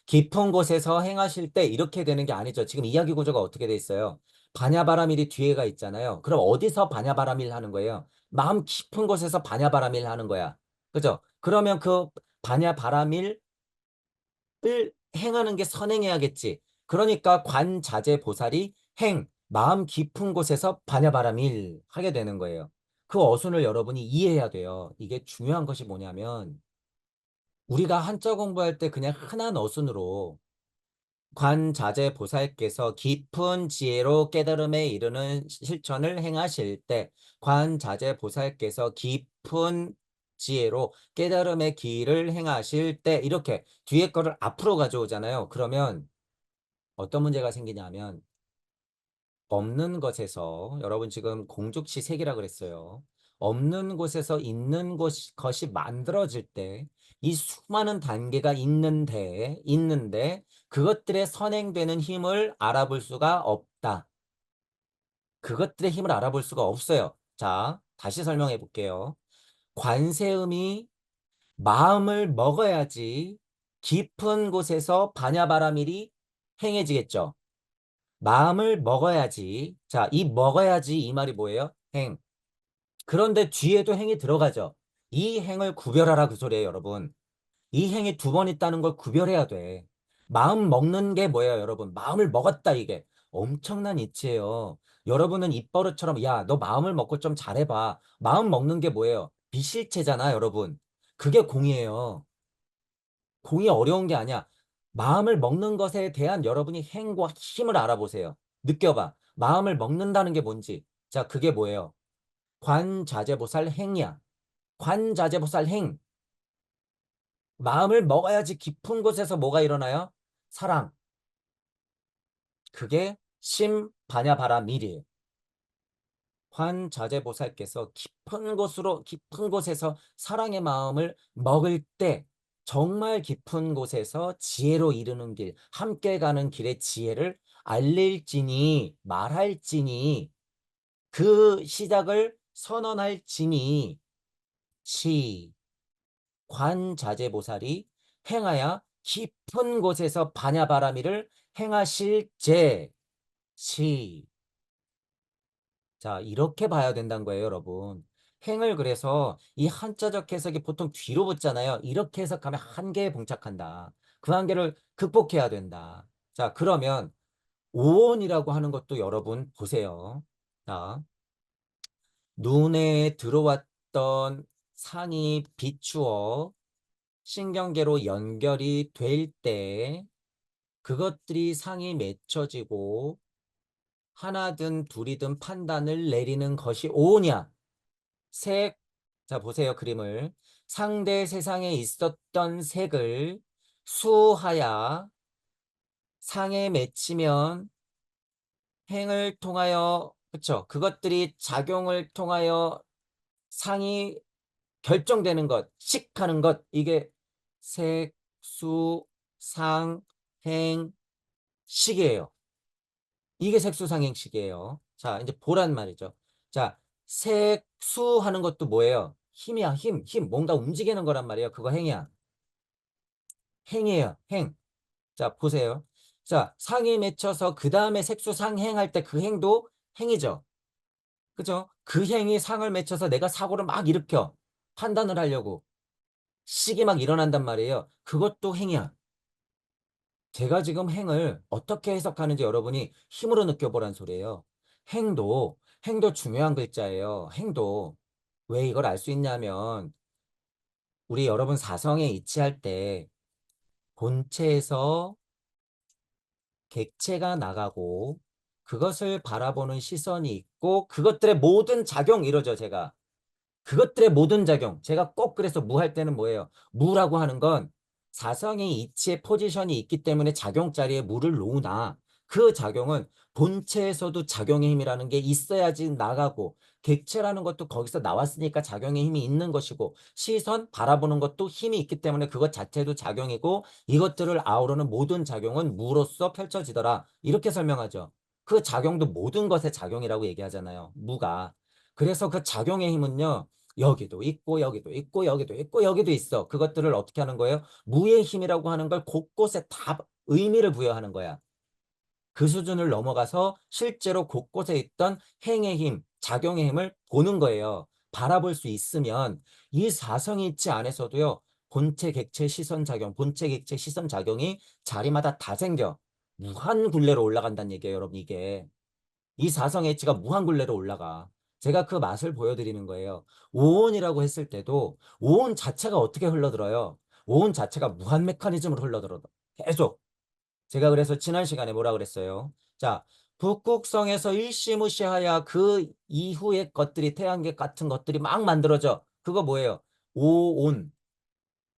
Speaker 1: 깊은 곳에서 행하실 때 이렇게 되는 게 아니죠. 지금 이야기 구조가 어떻게 돼 있어요? 반야바라밀이 뒤에가 있잖아요. 그럼 어디서 반야바라밀 하는 거예요? 마음 깊은 곳에서 반야바라밀 하는 거야. 그죠? 그러면 그 반야바라밀을 행하는 게 선행해야겠지. 그러니까 관자재보살이 행, 마음 깊은 곳에서 반야바라밀 하게 되는 거예요. 그 어순을 여러분이 이해해야 돼요. 이게 중요한 것이 뭐냐면 우리가 한자 공부할 때 그냥 흔한 어순으로 관자재보살께서 깊은 지혜로 깨달음에 이르는 실천을 행하실 때 관자재보살께서 깊은 지혜로 깨달음의 길을 행하실 때 이렇게 뒤에 거를 앞으로 가져오잖아요. 그러면 어떤 문제가 생기냐면 없는 것에서 여러분 지금 공죽시 색이라 그랬어요. 없는 곳에서 있는 것이 만들어질 때 이 수많은 단계가 있는데 그것들의 선행되는 힘을 알아볼 수가 없다. 그것들의 힘을 알아볼 수가 없어요. 자, 다시 설명해 볼게요. 관세음이 마음을 먹어야지 깊은 곳에서 반야바라밀이 행해지겠죠. 마음을 먹어야지. 자, 이 먹어야지 이 말이 뭐예요? 행. 그런데 뒤에도 행이 들어가죠. 이 행을 구별하라 그 소리예요, 여러분. 이 행이 두 번 있다는 걸 구별해야 돼. 마음 먹는 게 뭐예요, 여러분? 마음을 먹었다 이게. 엄청난 이치예요. 여러분은 입버릇처럼 야, 너 마음을 먹고 좀 잘해봐. 마음 먹는 게 뭐예요? 비실체잖아, 여러분. 그게 공이에요. 공이 어려운 게 아니야. 마음을 먹는 것에 대한 여러분이 행과 힘을 알아보세요. 느껴봐. 마음을 먹는다는 게 뭔지. 자, 그게 뭐예요? 관자재보살 행이야. 관자재보살 행. 마음을 먹어야지 깊은 곳에서 뭐가 일어나요? 사랑. 그게 심반야바라밀이에요. 관자재보살께서 깊은 곳에서 사랑의 마음을 먹을 때 정말 깊은 곳에서 지혜로 이르는 길, 함께 가는 길의 지혜를 알릴지니 말할지니 그 시작을 선언할지니 시 관자재보살이 행하야 깊은 곳에서 반야바라밀을 행하실제 시 자, 이렇게 봐야 된다는 거예요, 여러분. 행을 그래서 이 한자적 해석이 보통 뒤로 붙잖아요. 이렇게 해석하면 한계에 봉착한다. 그 한계를 극복해야 된다. 자, 그러면 오온이라고 하는 것도 여러분 보세요. 자, 눈에 들어왔던 상이 비추어 신경계로 연결이 될 때 그것들이 상이 맺혀지고 하나든 둘이든 판단을 내리는 것이 오온이야. 색, 자 보세요 그림을. 상대 세상에 있었던 색을 수하야 상에 맺히면 행을 통하여 그쵸 그것들이 작용을 통하여 상이 결정되는 것, 식하는 것 이게 색, 수, 상, 행, 식이에요. 이게 색수상행식이에요. 자, 이제 보란 말이죠. 자, 색수하는 것도 뭐예요? 힘이야, 힘, 힘. 뭔가 움직이는 거란 말이에요. 그거 행이야. 행이에요, 행. 자, 보세요. 자, 상에 맺혀서 그 다음에 색수상행할 때 그 행도 행이죠. 그죠? 그 행이 상을 맺혀서 내가 사고를 막 일으켜. 판단을 하려고. 식이 막 일어난단 말이에요. 그것도 행이야. 제가 지금 행을 어떻게 해석하는지 여러분이 힘으로 느껴보란 소리예요. 행도, 행도 중요한 글자예요. 행도. 왜 이걸 알 수 있냐면, 우리 여러분 사성에 이치할 때 본체에서 객체가 나가고 그것을 바라보는 시선이 있고 그것들의 모든 작용 이러죠, 제가. 그것들의 모든 작용. 제가 꼭 그래서 무 할 때는 뭐예요? 무라고 하는 건 사성의 이치의 포지션이 있기 때문에 작용 자리에 무를 놓으나 그 작용은 본체에서도 작용의 힘이라는 게 있어야지 나가고 객체라는 것도 거기서 나왔으니까 작용의 힘이 있는 것이고 시선 바라보는 것도 힘이 있기 때문에 그것 자체도 작용이고 이것들을 아우르는 모든 작용은 무로서 펼쳐지더라. 이렇게 설명하죠. 그 작용도 모든 것의 작용이라고 얘기하잖아요. 무가. 그래서 그 작용의 힘은요. 여기도 있고 여기도 있고 여기도 있고 여기도 있어. 그것들을 어떻게 하는 거예요? 무의 힘이라고 하는 걸 곳곳에 다 의미를 부여하는 거야. 그 수준을 넘어가서 실제로 곳곳에 있던 행의 힘, 작용의 힘을 보는 거예요. 바라볼 수 있으면 이 사성이치 안에서도요. 본체, 객체, 시선 작용, 본체, 객체, 시선 작용이 자리마다 다 생겨. 무한 굴레로 올라간다는 얘기예요, 여러분, 이게. 이 사성 H가 무한 굴레로 올라가. 제가 그 맛을 보여드리는 거예요. 오온이라고 했을 때도 오온 자체가 어떻게 흘러들어요? 오온 자체가 무한 메커니즘으로 흘러들어. 계속. 제가 그래서 지난 시간에 뭐라 그랬어요? 자, 북극성에서 일시무시하야 그 이후의 것들이 태양계 같은 것들이 막 만들어져. 그거 뭐예요? 오온.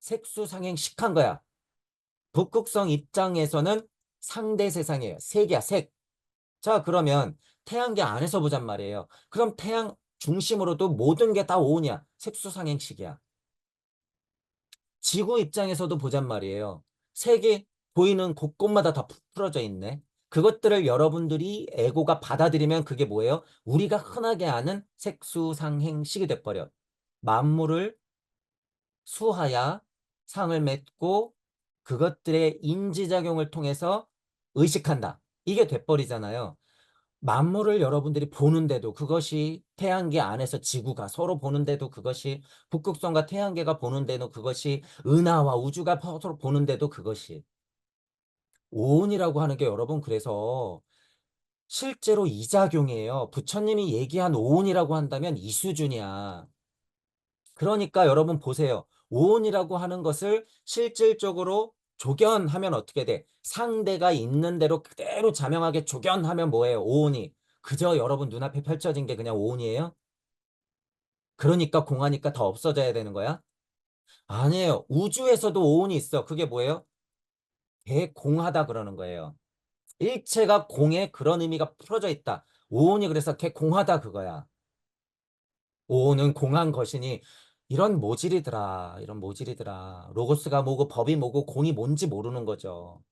Speaker 1: 색수상행식한 거야. 북극성 입장에서는 상대 세상이에요. 색이야, 색. 자, 그러면 태양계 안에서 보잔 말이에요. 그럼 태양 중심으로도 모든 게 다 오온이야. 색수상행식이야. 지구 입장에서도 보잔 말이에요. 색이 보이는 곳곳마다 다 풀어져 있네. 그것들을 여러분들이 에고가 받아들이면 그게 뭐예요? 우리가 흔하게 아는 색수상행식이 돼버려. 만물을 수하야 상을 맺고 그것들의 인지작용을 통해서 의식한다. 이게 돼버리잖아요. 만물을 여러분들이 보는데도 그것이 태양계 안에서 지구가 서로 보는데도 그것이 북극성과 태양계가 보는데도 그것이 은하와 우주가 서로 보는데도 그것이 오온이라고 하는 게 여러분 그래서 실제로 이 작용이에요. 부처님이 얘기한 오온이라고 한다면 이 수준이야. 그러니까 여러분 보세요. 오온이라고 하는 것을 실질적으로 조견하면 어떻게 돼? 상대가 있는 대로 그대로 자명하게 조견하면 뭐예요? 오온이. 그저 여러분 눈앞에 펼쳐진 게 그냥 오온이에요? 그러니까 공하니까 더 없어져야 되는 거야? 아니에요. 우주에서도 오온이 있어. 그게 뭐예요? 개공하다 그러는 거예요. 일체가 공에 그런 의미가 풀어져 있다. 오온이 그래서 개공하다 그거야. 오는 공한 것이니 이런 모질이더라. 이런 모질이더라. 로고스가 뭐고 법이 뭐고 공이 뭔지 모르는 거죠.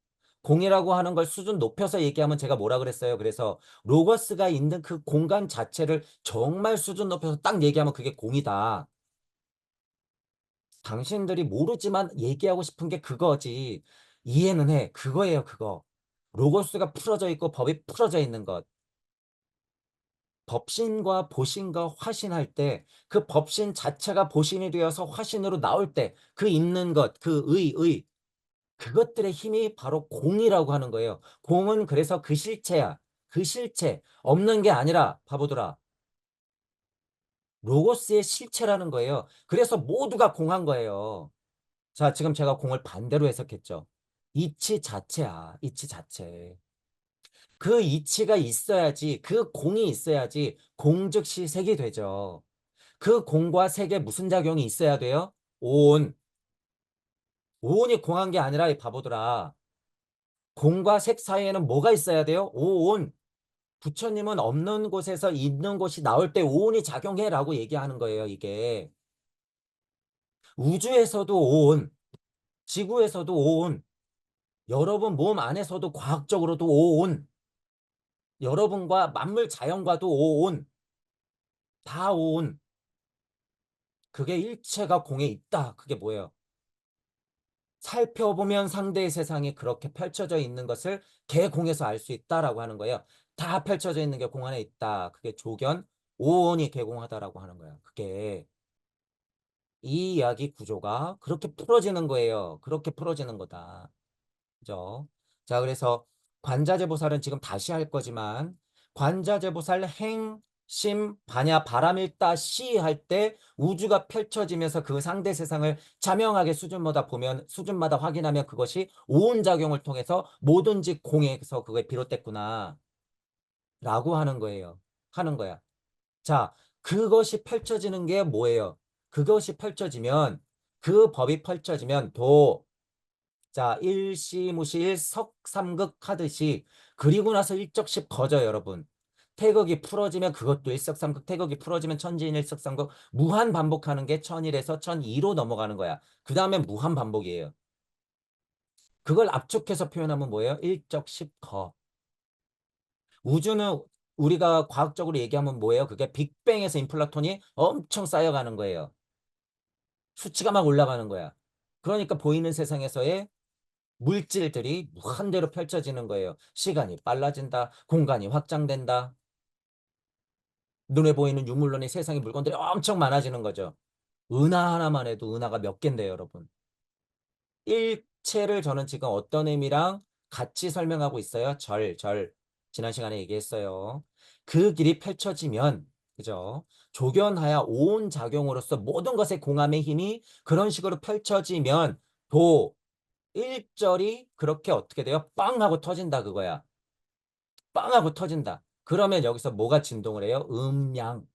Speaker 1: 공이라고 하는 걸 수준 높여서 얘기하면 제가 뭐라 그랬어요? 그래서 로고스가 있는 그 공간 자체를 정말 수준 높여서 딱 얘기하면 그게 공이다. 당신들이 모르지만 얘기하고 싶은 게 그거지. 이해는 해. 그거예요, 그거. 로고스가 풀어져 있고 법이 풀어져 있는 것. 법신과 보신과 화신할 때 그 법신 자체가 보신이 되어서 화신으로 나올 때 그 있는 것, 그 그것들의 힘이 바로 공이라고 하는 거예요. 공은 그래서 그 실체야. 그 실체. 없는 게 아니라 바보들아. 로고스의 실체라는 거예요. 그래서 모두가 공한 거예요. 자, 지금 제가 공을 반대로 해석했죠. 이치 자체야. 이치 자체. 그 이치가 있어야지, 그 공이 있어야지 공즉시 색이 되죠. 그 공과 색에 무슨 작용이 있어야 돼요? 오온. 오온이 공한 게 아니라 이 바보들아. 공과 색 사이에는 뭐가 있어야 돼요? 오온. 부처님은 없는 곳에서 있는 곳이 나올 때 오온이 작용해라고 얘기하는 거예요, 이게. 우주에서도 오온, 지구에서도 오온, 여러분 몸 안에서도 과학적으로도 오온, 여러분과 만물 자연과도 오온, 다 오온. 그게 일체가 공에 있다. 그게 뭐예요? 살펴보면 상대의 세상이 그렇게 펼쳐져 있는 것을 개공에서 알 수 있다라고 하는 거예요. 다 펼쳐져 있는 게 공 안에 있다. 그게 조견, 오온이 개공하다라고 하는 거야. 그게 이 이야기 구조가 그렇게 풀어지는 거예요. 그렇게 풀어지는 거다. 그죠? 자, 그래서 관자재보살은 지금 다시 할 거지만 관자재보살 행, 심, 반야, 바람일다, 시 할 때 우주가 펼쳐지면서 그 상대 세상을 자명하게 수준마다 보면 수준마다 확인하면 그것이 오온작용을 통해서 뭐든지 공에서 그게 비롯됐구나 라고 하는 거예요. 하는 거야. 자, 그것이 펼쳐지는 게 뭐예요? 그것이 펼쳐지면 그 법이 펼쳐지면 자, 일시무시 일석삼극 하듯이 그리고 나서 일적씩 거져 여러분. 태극이 풀어지면 그것도 일석삼극, 태극이 풀어지면 천지인 일석삼극, 무한 반복하는 게 천일에서 천이로 넘어가는 거야. 그 다음에 무한 반복이에요. 그걸 압축해서 표현하면 뭐예요? 일적십 거. 우주는 우리가 과학적으로 얘기하면 뭐예요? 그게 빅뱅에서 인플라톤이 엄청 쌓여가는 거예요. 수치가 막 올라가는 거야. 그러니까 보이는 세상에서의 물질들이 무한대로 펼쳐지는 거예요. 시간이 빨라진다. 공간이 확장된다. 눈에 보이는 유물론의 세상의 물건들이 엄청 많아지는 거죠. 은하 하나만 해도 은하가 몇 개인데요, 여러분. 일체를 저는 지금 어떤 의미랑 같이 설명하고 있어요. 절. 지난 시간에 얘기했어요. 그 길이 펼쳐지면, 그죠? 조견하여 온 작용으로서 모든 것의 공함의 힘이 그런 식으로 펼쳐지면 도, 일절이 그렇게 어떻게 돼요? 빵 하고 터진다 그거야. 빵 하고 터진다. 그러면 여기서 뭐가 진동을 해요? 음양.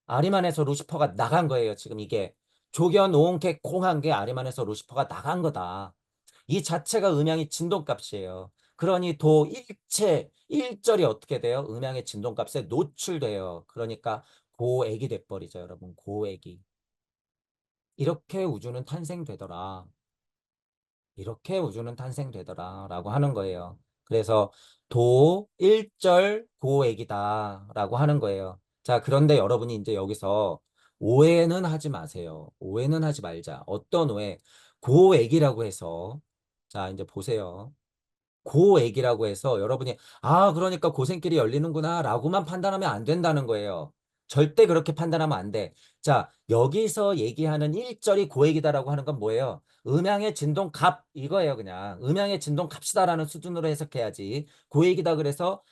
Speaker 1: 아리만에서 루시퍼가 나간 거예요. 지금 이게. 조견 게 공한 게 아리만에서 루시퍼가 나간 거다. 이 자체가 음양의 진동값이에요. 그러니 도 일체, 일절이 어떻게 돼요? 음양의 진동값에 노출돼요. 그러니까 고액이 돼버리죠, 여러분. 고액이. 이렇게 우주는 탄생되더라. 이렇게 우주는 탄생되더라. 라고 하는 거예요. 그래서 도 일절 고액이다. 라고 하는 거예요. 자, 그런데 여러분이 이제 여기서 오해는 하지 마세요. 오해는 하지 말자. 어떤 오해? 고액이라고 해서 자, 이제 보세요. 고액이라고 해서 여러분이 그러니까 고생길이 열리는구나 라고만 판단하면 안 된다는 거예요. 절대 그렇게 판단하면 안 돼. 자, 여기서 얘기하는 일절이 고액이다라고 하는 건 뭐예요? 음양의 진동값 이거예요. 그냥 음양의 진동값이다라는 수준으로 해석해야지. 고액이다 그래서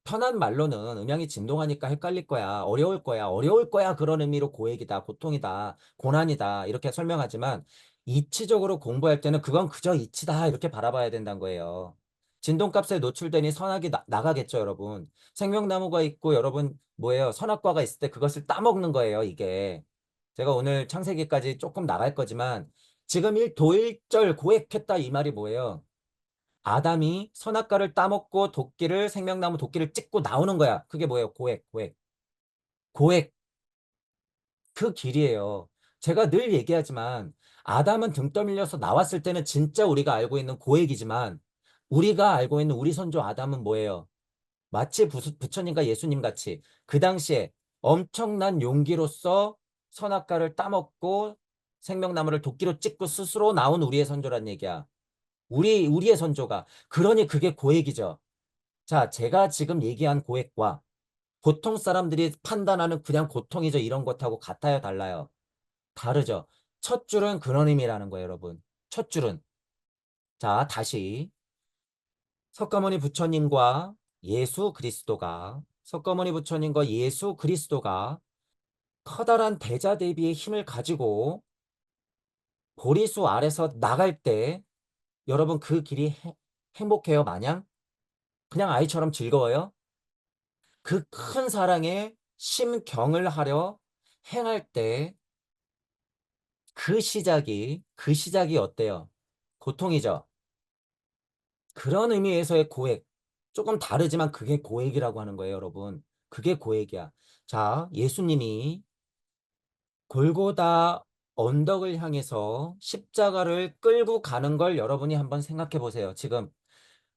Speaker 1: 편한 말로는 음양이 진동하니까 헷갈릴 거야. 어려울 거야. 어려울 거야. 그런 의미로 고액이다. 고통이다. 고난이다. 이렇게 설명하지만 이치적으로 공부할 때는 그건 그저 이치다. 이렇게 바라봐야 된다는 거예요. 진동값에 노출되니 선악이 나가겠죠, 여러분. 생명나무가 있고 여러분 뭐예요? 선악과가 있을 때 그것을 따먹는 거예요, 이게. 제가 오늘 창세기까지 조금 나갈 거지만 지금 도일절 고액했다 이 말이 뭐예요? 아담이 선악과를 따먹고 도끼를 생명나무 도끼를 찍고 나오는 거야. 그게 뭐예요? 고액. 그 길이에요. 제가 늘 얘기하지만 아담은 등 떠밀려서 나왔을 때는 진짜 우리가 알고 있는 고액이지만 우리가 알고 있는 우리 선조 아담은 뭐예요? 마치 부처님과 예수님 같이 그 당시에 엄청난 용기로서 선악과를 따먹고 생명나무를 도끼로 찍고 스스로 나온 우리의 선조란 얘기야. 우리의 선조가. 그러니 그게 고액이죠. 자, 제가 지금 얘기한 고액과 보통 사람들이 판단하는 그냥 고통이죠. 이런 것하고 같아요, 달라요? 다르죠. 첫 줄은 그런 의미라는 거예요, 여러분. 첫 줄은. 자, 다시. 석가모니 부처님과 석가모니 부처님과 예수 그리스도가 커다란 대자 대비의 힘을 가지고 보리수 아래서 나갈 때 여러분 그 길이 행복해요, 마냥? 그냥 아이처럼 즐거워요? 그 큰 사랑에 심경을 하려 행할 때 그 시작이 어때요? 고통이죠. 그런 의미에서의 고액. 조금 다르지만 그게 고액이라고 하는 거예요, 여러분. 그게 고액이야. 자, 예수님이 골고다 언덕을 향해서 십자가를 끌고 가는 걸 여러분이 한번 생각해 보세요. 지금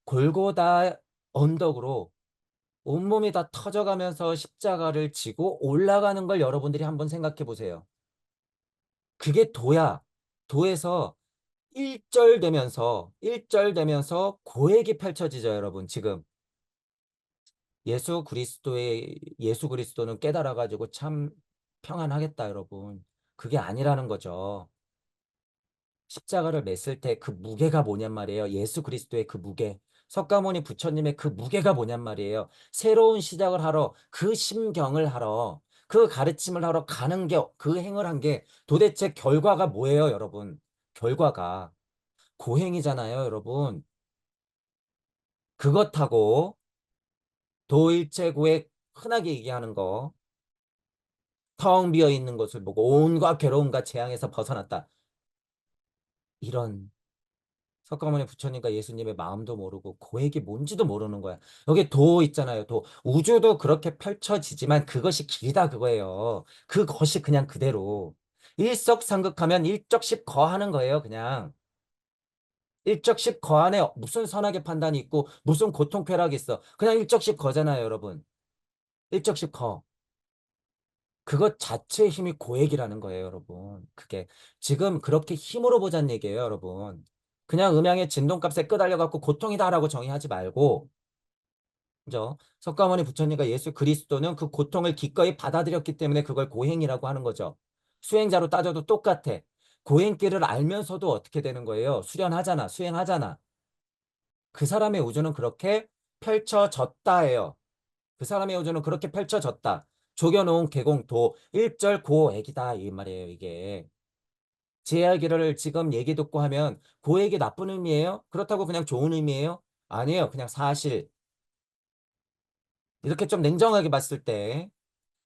Speaker 1: 골고다 언덕으로 온몸이 다 터져가면서 십자가를 지고 올라가는 걸 여러분들이 한번 생각해 보세요. 그게 도야. 도에서 일절되면서 고액이 펼쳐지죠, 여러분. 지금 예수 그리스도는 깨달아가지고 참 평안하겠다, 여러분. 그게 아니라는 거죠. 십자가를 맸을 때 그 무게가 뭐냔 말이에요. 예수 그리스도의 그 무게. 석가모니 부처님의 그 무게가 뭐냔 말이에요. 새로운 시작을 하러, 그 심경을 하러, 그 가르침을 하러 가는 게, 그 행을 한 게 도대체 결과가 뭐예요, 여러분? 결과가. 고행이잖아요, 여러분. 그것하고 도일체고에 흔하게 얘기하는 거, 텅 비어 있는 것을 보고 온갖 괴로움과 재앙에서 벗어났다. 이런 석가모니 부처님과 예수님의 마음도 모르고 고액이 뭔지도 모르는 거야. 여기 도 있잖아요. 도. 우주도 그렇게 펼쳐지지만 그것이 길다 그거예요. 그것이 그냥 그대로. 일석삼극하면 일적십 거하는 거예요. 그냥. 일적십 거안에 무슨 선악의 판단이 있고 무슨 고통쾌락이 있어. 그냥 일적십 거잖아요, 여러분. 일적십 거. 그것 자체의 힘이 고액이라는 거예요, 여러분. 그게 지금 그렇게 힘으로 보자는 얘기예요, 여러분. 그냥 음양의 진동값에 끄달려갖고 고통이다라고 정의하지 말고, 그죠? 석가모니 부처님과 예수 그리스도는 그 고통을 기꺼이 받아들였기 때문에 그걸 고행이라고 하는 거죠. 수행자로 따져도 똑같아. 고행길을 알면서도 어떻게 되는 거예요? 수련하잖아, 수행하잖아. 그 사람의 우주는 그렇게 펼쳐졌다예요. 그 사람의 우주는 그렇게 펼쳐졌다. 조겨놓은 계공도 일절 고액이다 이 말이에요, 이게. 제 이야기를 지금 얘기 듣고 하면 고액이 나쁜 의미예요? 그렇다고 그냥 좋은 의미예요? 아니에요. 그냥 사실. 이렇게 좀 냉정하게 봤을 때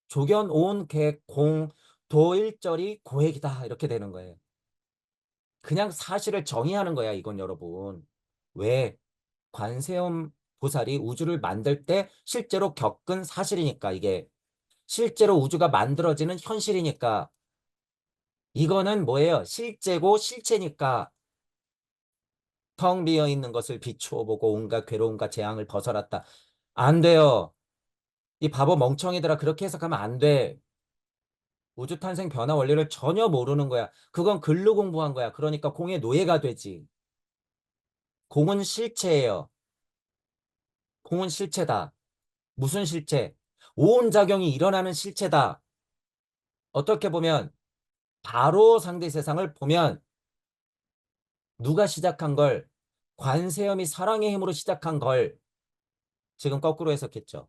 Speaker 1: 조견온 계공 도일절이 고액이다 이렇게 되는 거예요. 그냥 사실을 정의하는 거야, 이건 여러분. 왜? 관세음 보살이 우주를 만들 때 실제로 겪은 사실이니까 이게 실제로 우주가 만들어지는 현실이니까 이거는 뭐예요? 실제고 실체니까 텅 비어 있는 것을 비추어 보고 온갖 괴로움과 재앙을 벗어났다. 안 돼요. 이 바보 멍청이들아 그렇게 해석하면 안 돼. 우주 탄생 변화 원리를 전혀 모르는 거야. 그건 글로 공부한 거야. 그러니까 공의 노예가 되지. 공은 실체예요. 공은 실체다. 무슨 실체? 오온작용이 일어나는 실체다. 어떻게 보면 바로 상대 세상을 보면 누가 시작한 걸 관세음이 사랑의 힘으로 시작한 걸 지금 거꾸로 해석했죠.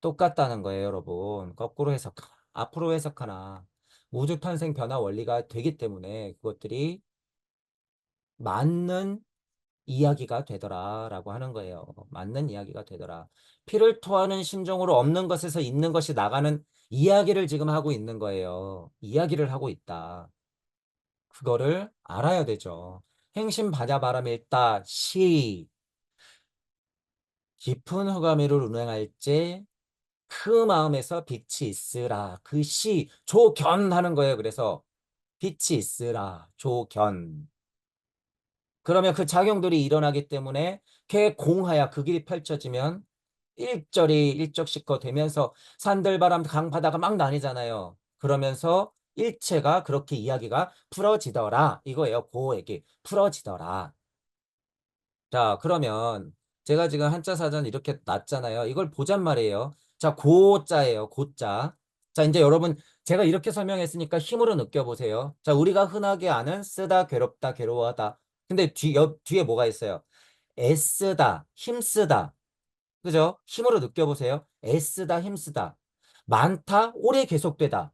Speaker 1: 똑같다는 거예요, 여러분. 거꾸로 해석, 앞으로 해석하나. 우주 탄생 변화 원리가 되기 때문에 그것들이 맞는 이야기가 되더라라고 하는 거예요. 맞는 이야기가 되더라. 피를 토하는 심정으로 없는 것에서 있는 것이 나가는 이야기를 지금 하고 있는 거예요. 이야기를 하고 있다. 그거를 알아야 되죠. 행심 바자바람에 있다. 시 깊은 허감이를 운행할지 그 마음에서 빛이 있으라. 그 시 조견하는 거예요. 그래서 빛이 있으라. 조견. 그러면 그 작용들이 일어나기 때문에 개공하야 그 길이 펼쳐지면 일절이 일적시커 되면서 산들바람 강바다가 막 나뉘잖아요. 그러면서 일체가 그렇게 이야기가 풀어지더라. 이거예요. 고에게 풀어지더라. 자, 그러면 제가 지금 한자 사전 이렇게 놨잖아요. 이걸 보잔 말이에요. 자, 고자예요. 고자. 자, 이제 여러분 제가 이렇게 설명했으니까 힘으로 느껴보세요. 자, 우리가 흔하게 아는 쓰다, 괴롭다, 괴로워하다. 근데 뒤에 뭐가 있어요? 애쓰다, 힘쓰다. 그죠? 힘으로 느껴보세요. 애쓰다, 힘쓰다. 많다, 오래 계속되다.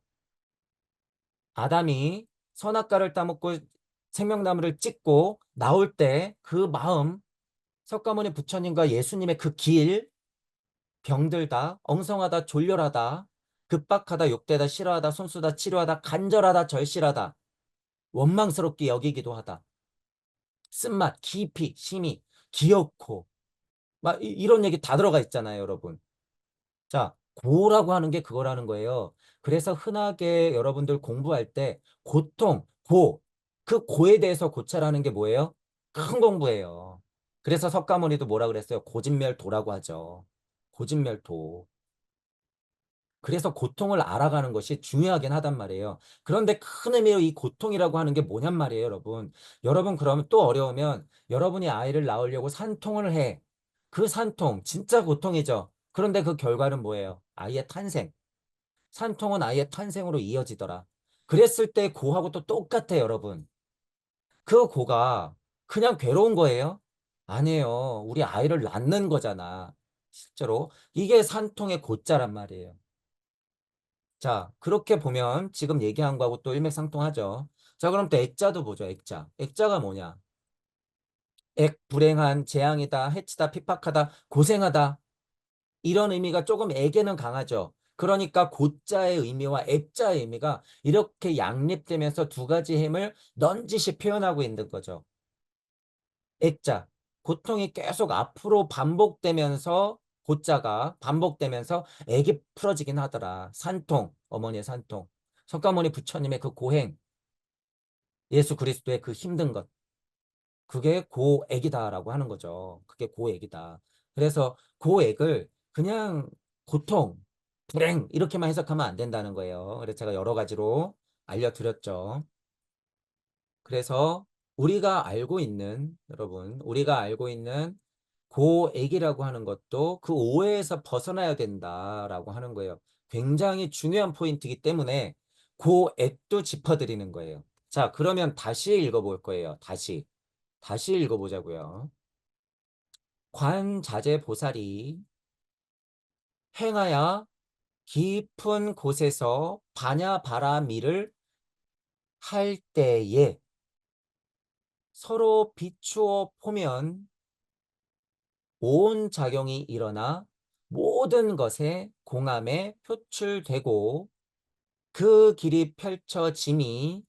Speaker 1: 아담이 선악과를 따먹고 생명나무를 찍고 나올 때 그 마음, 석가모니 부처님과 예수님의 그 길, 병들다, 엉성하다, 졸렬하다, 급박하다, 욕되다, 싫어하다, 손수다, 치료하다, 간절하다, 절실하다, 원망스럽게 여기기도 하다. 쓴맛, 깊이, 심히, 기엽고, 막 이런 얘기 다 들어가 있잖아요, 여러분. 자, 고라고 하는 게 그거라는 거예요. 그래서 흔하게 여러분들 공부할 때 고통, 고, 그 고에 대해서 고찰하는 게 뭐예요? 큰 공부예요. 그래서 석가모니도 뭐라 그랬어요? 고진멸도라고 하죠. 고진멸도. 그래서 고통을 알아가는 것이 중요하긴 하단 말이에요. 그런데 큰 의미로 이 고통이라고 하는 게 뭐냔 말이에요, 여러분. 여러분 그러면 또 어려우면 여러분이 아이를 낳으려고 산통을 해. 그 산통, 진짜 고통이죠. 그런데 그 결과는 뭐예요? 아이의 탄생. 산통은 아이의 탄생으로 이어지더라. 그랬을 때 고하고 또 똑같아요, 여러분. 그 고가 그냥 괴로운 거예요? 아니에요. 우리 아이를 낳는 거잖아. 실제로. 이게 산통의 고자란 말이에요. 자, 그렇게 보면 지금 얘기한 거하고 또 일맥상통하죠. 자, 그럼 또 액자도 보죠, 액자. 액자가 뭐냐? 액, 불행한, 재앙이다, 해치다, 핍박하다, 고생하다. 이런 의미가 조금 액에는 강하죠. 그러니까 고자의 의미와 액자의 의미가 이렇게 양립되면서 두 가지 힘을 넌지시 표현하고 있는 거죠. 액자. 고통이 계속 앞으로 반복되면서 고자가 반복되면서 액이 풀어지긴 하더라. 산통, 어머니의 산통. 석가모니 부처님의 그 고행, 예수 그리스도의 그 힘든 것. 그게 고액이다라고 하는 거죠. 그게 고액이다. 그래서 고액을 그냥 고통, 불행 이렇게만 해석하면 안 된다는 거예요. 그래서 제가 여러 가지로 알려드렸죠. 그래서 우리가 알고 있는 여러분, 우리가 알고 있는 고액이라고 하는 것도 그 오해에서 벗어나야 된다라고 하는 거예요. 굉장히 중요한 포인트이기 때문에 고액도 짚어드리는 거예요. 자, 그러면 다시 읽어볼 거예요. 다시 읽어보자고요. 관자재보살이 행하야 깊은 곳에서 바냐바라미를 할 때에 서로 비추어 보면 온 작용이 일어나 모든 것에 공함에 표출되고 그 길이 펼쳐짐이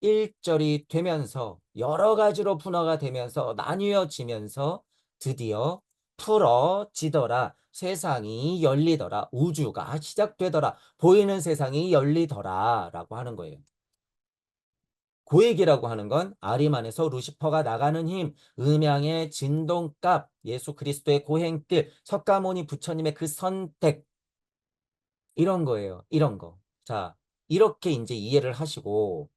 Speaker 1: 일절이 되면서 여러 가지로 분화가 되면서 나뉘어지면서 드디어 풀어지더라. 세상이 열리더라. 우주가 시작되더라. 보이는 세상이 열리더라. 라고 하는 거예요. 고액이라고 하는 건 아리만에서 루시퍼가 나가는 힘, 음양의 진동값, 예수 그리스도의 고행길, 석가모니 부처님의 그 선택, 이런 거예요. 이런 거. 자, 이렇게 이제 이해를 하시고,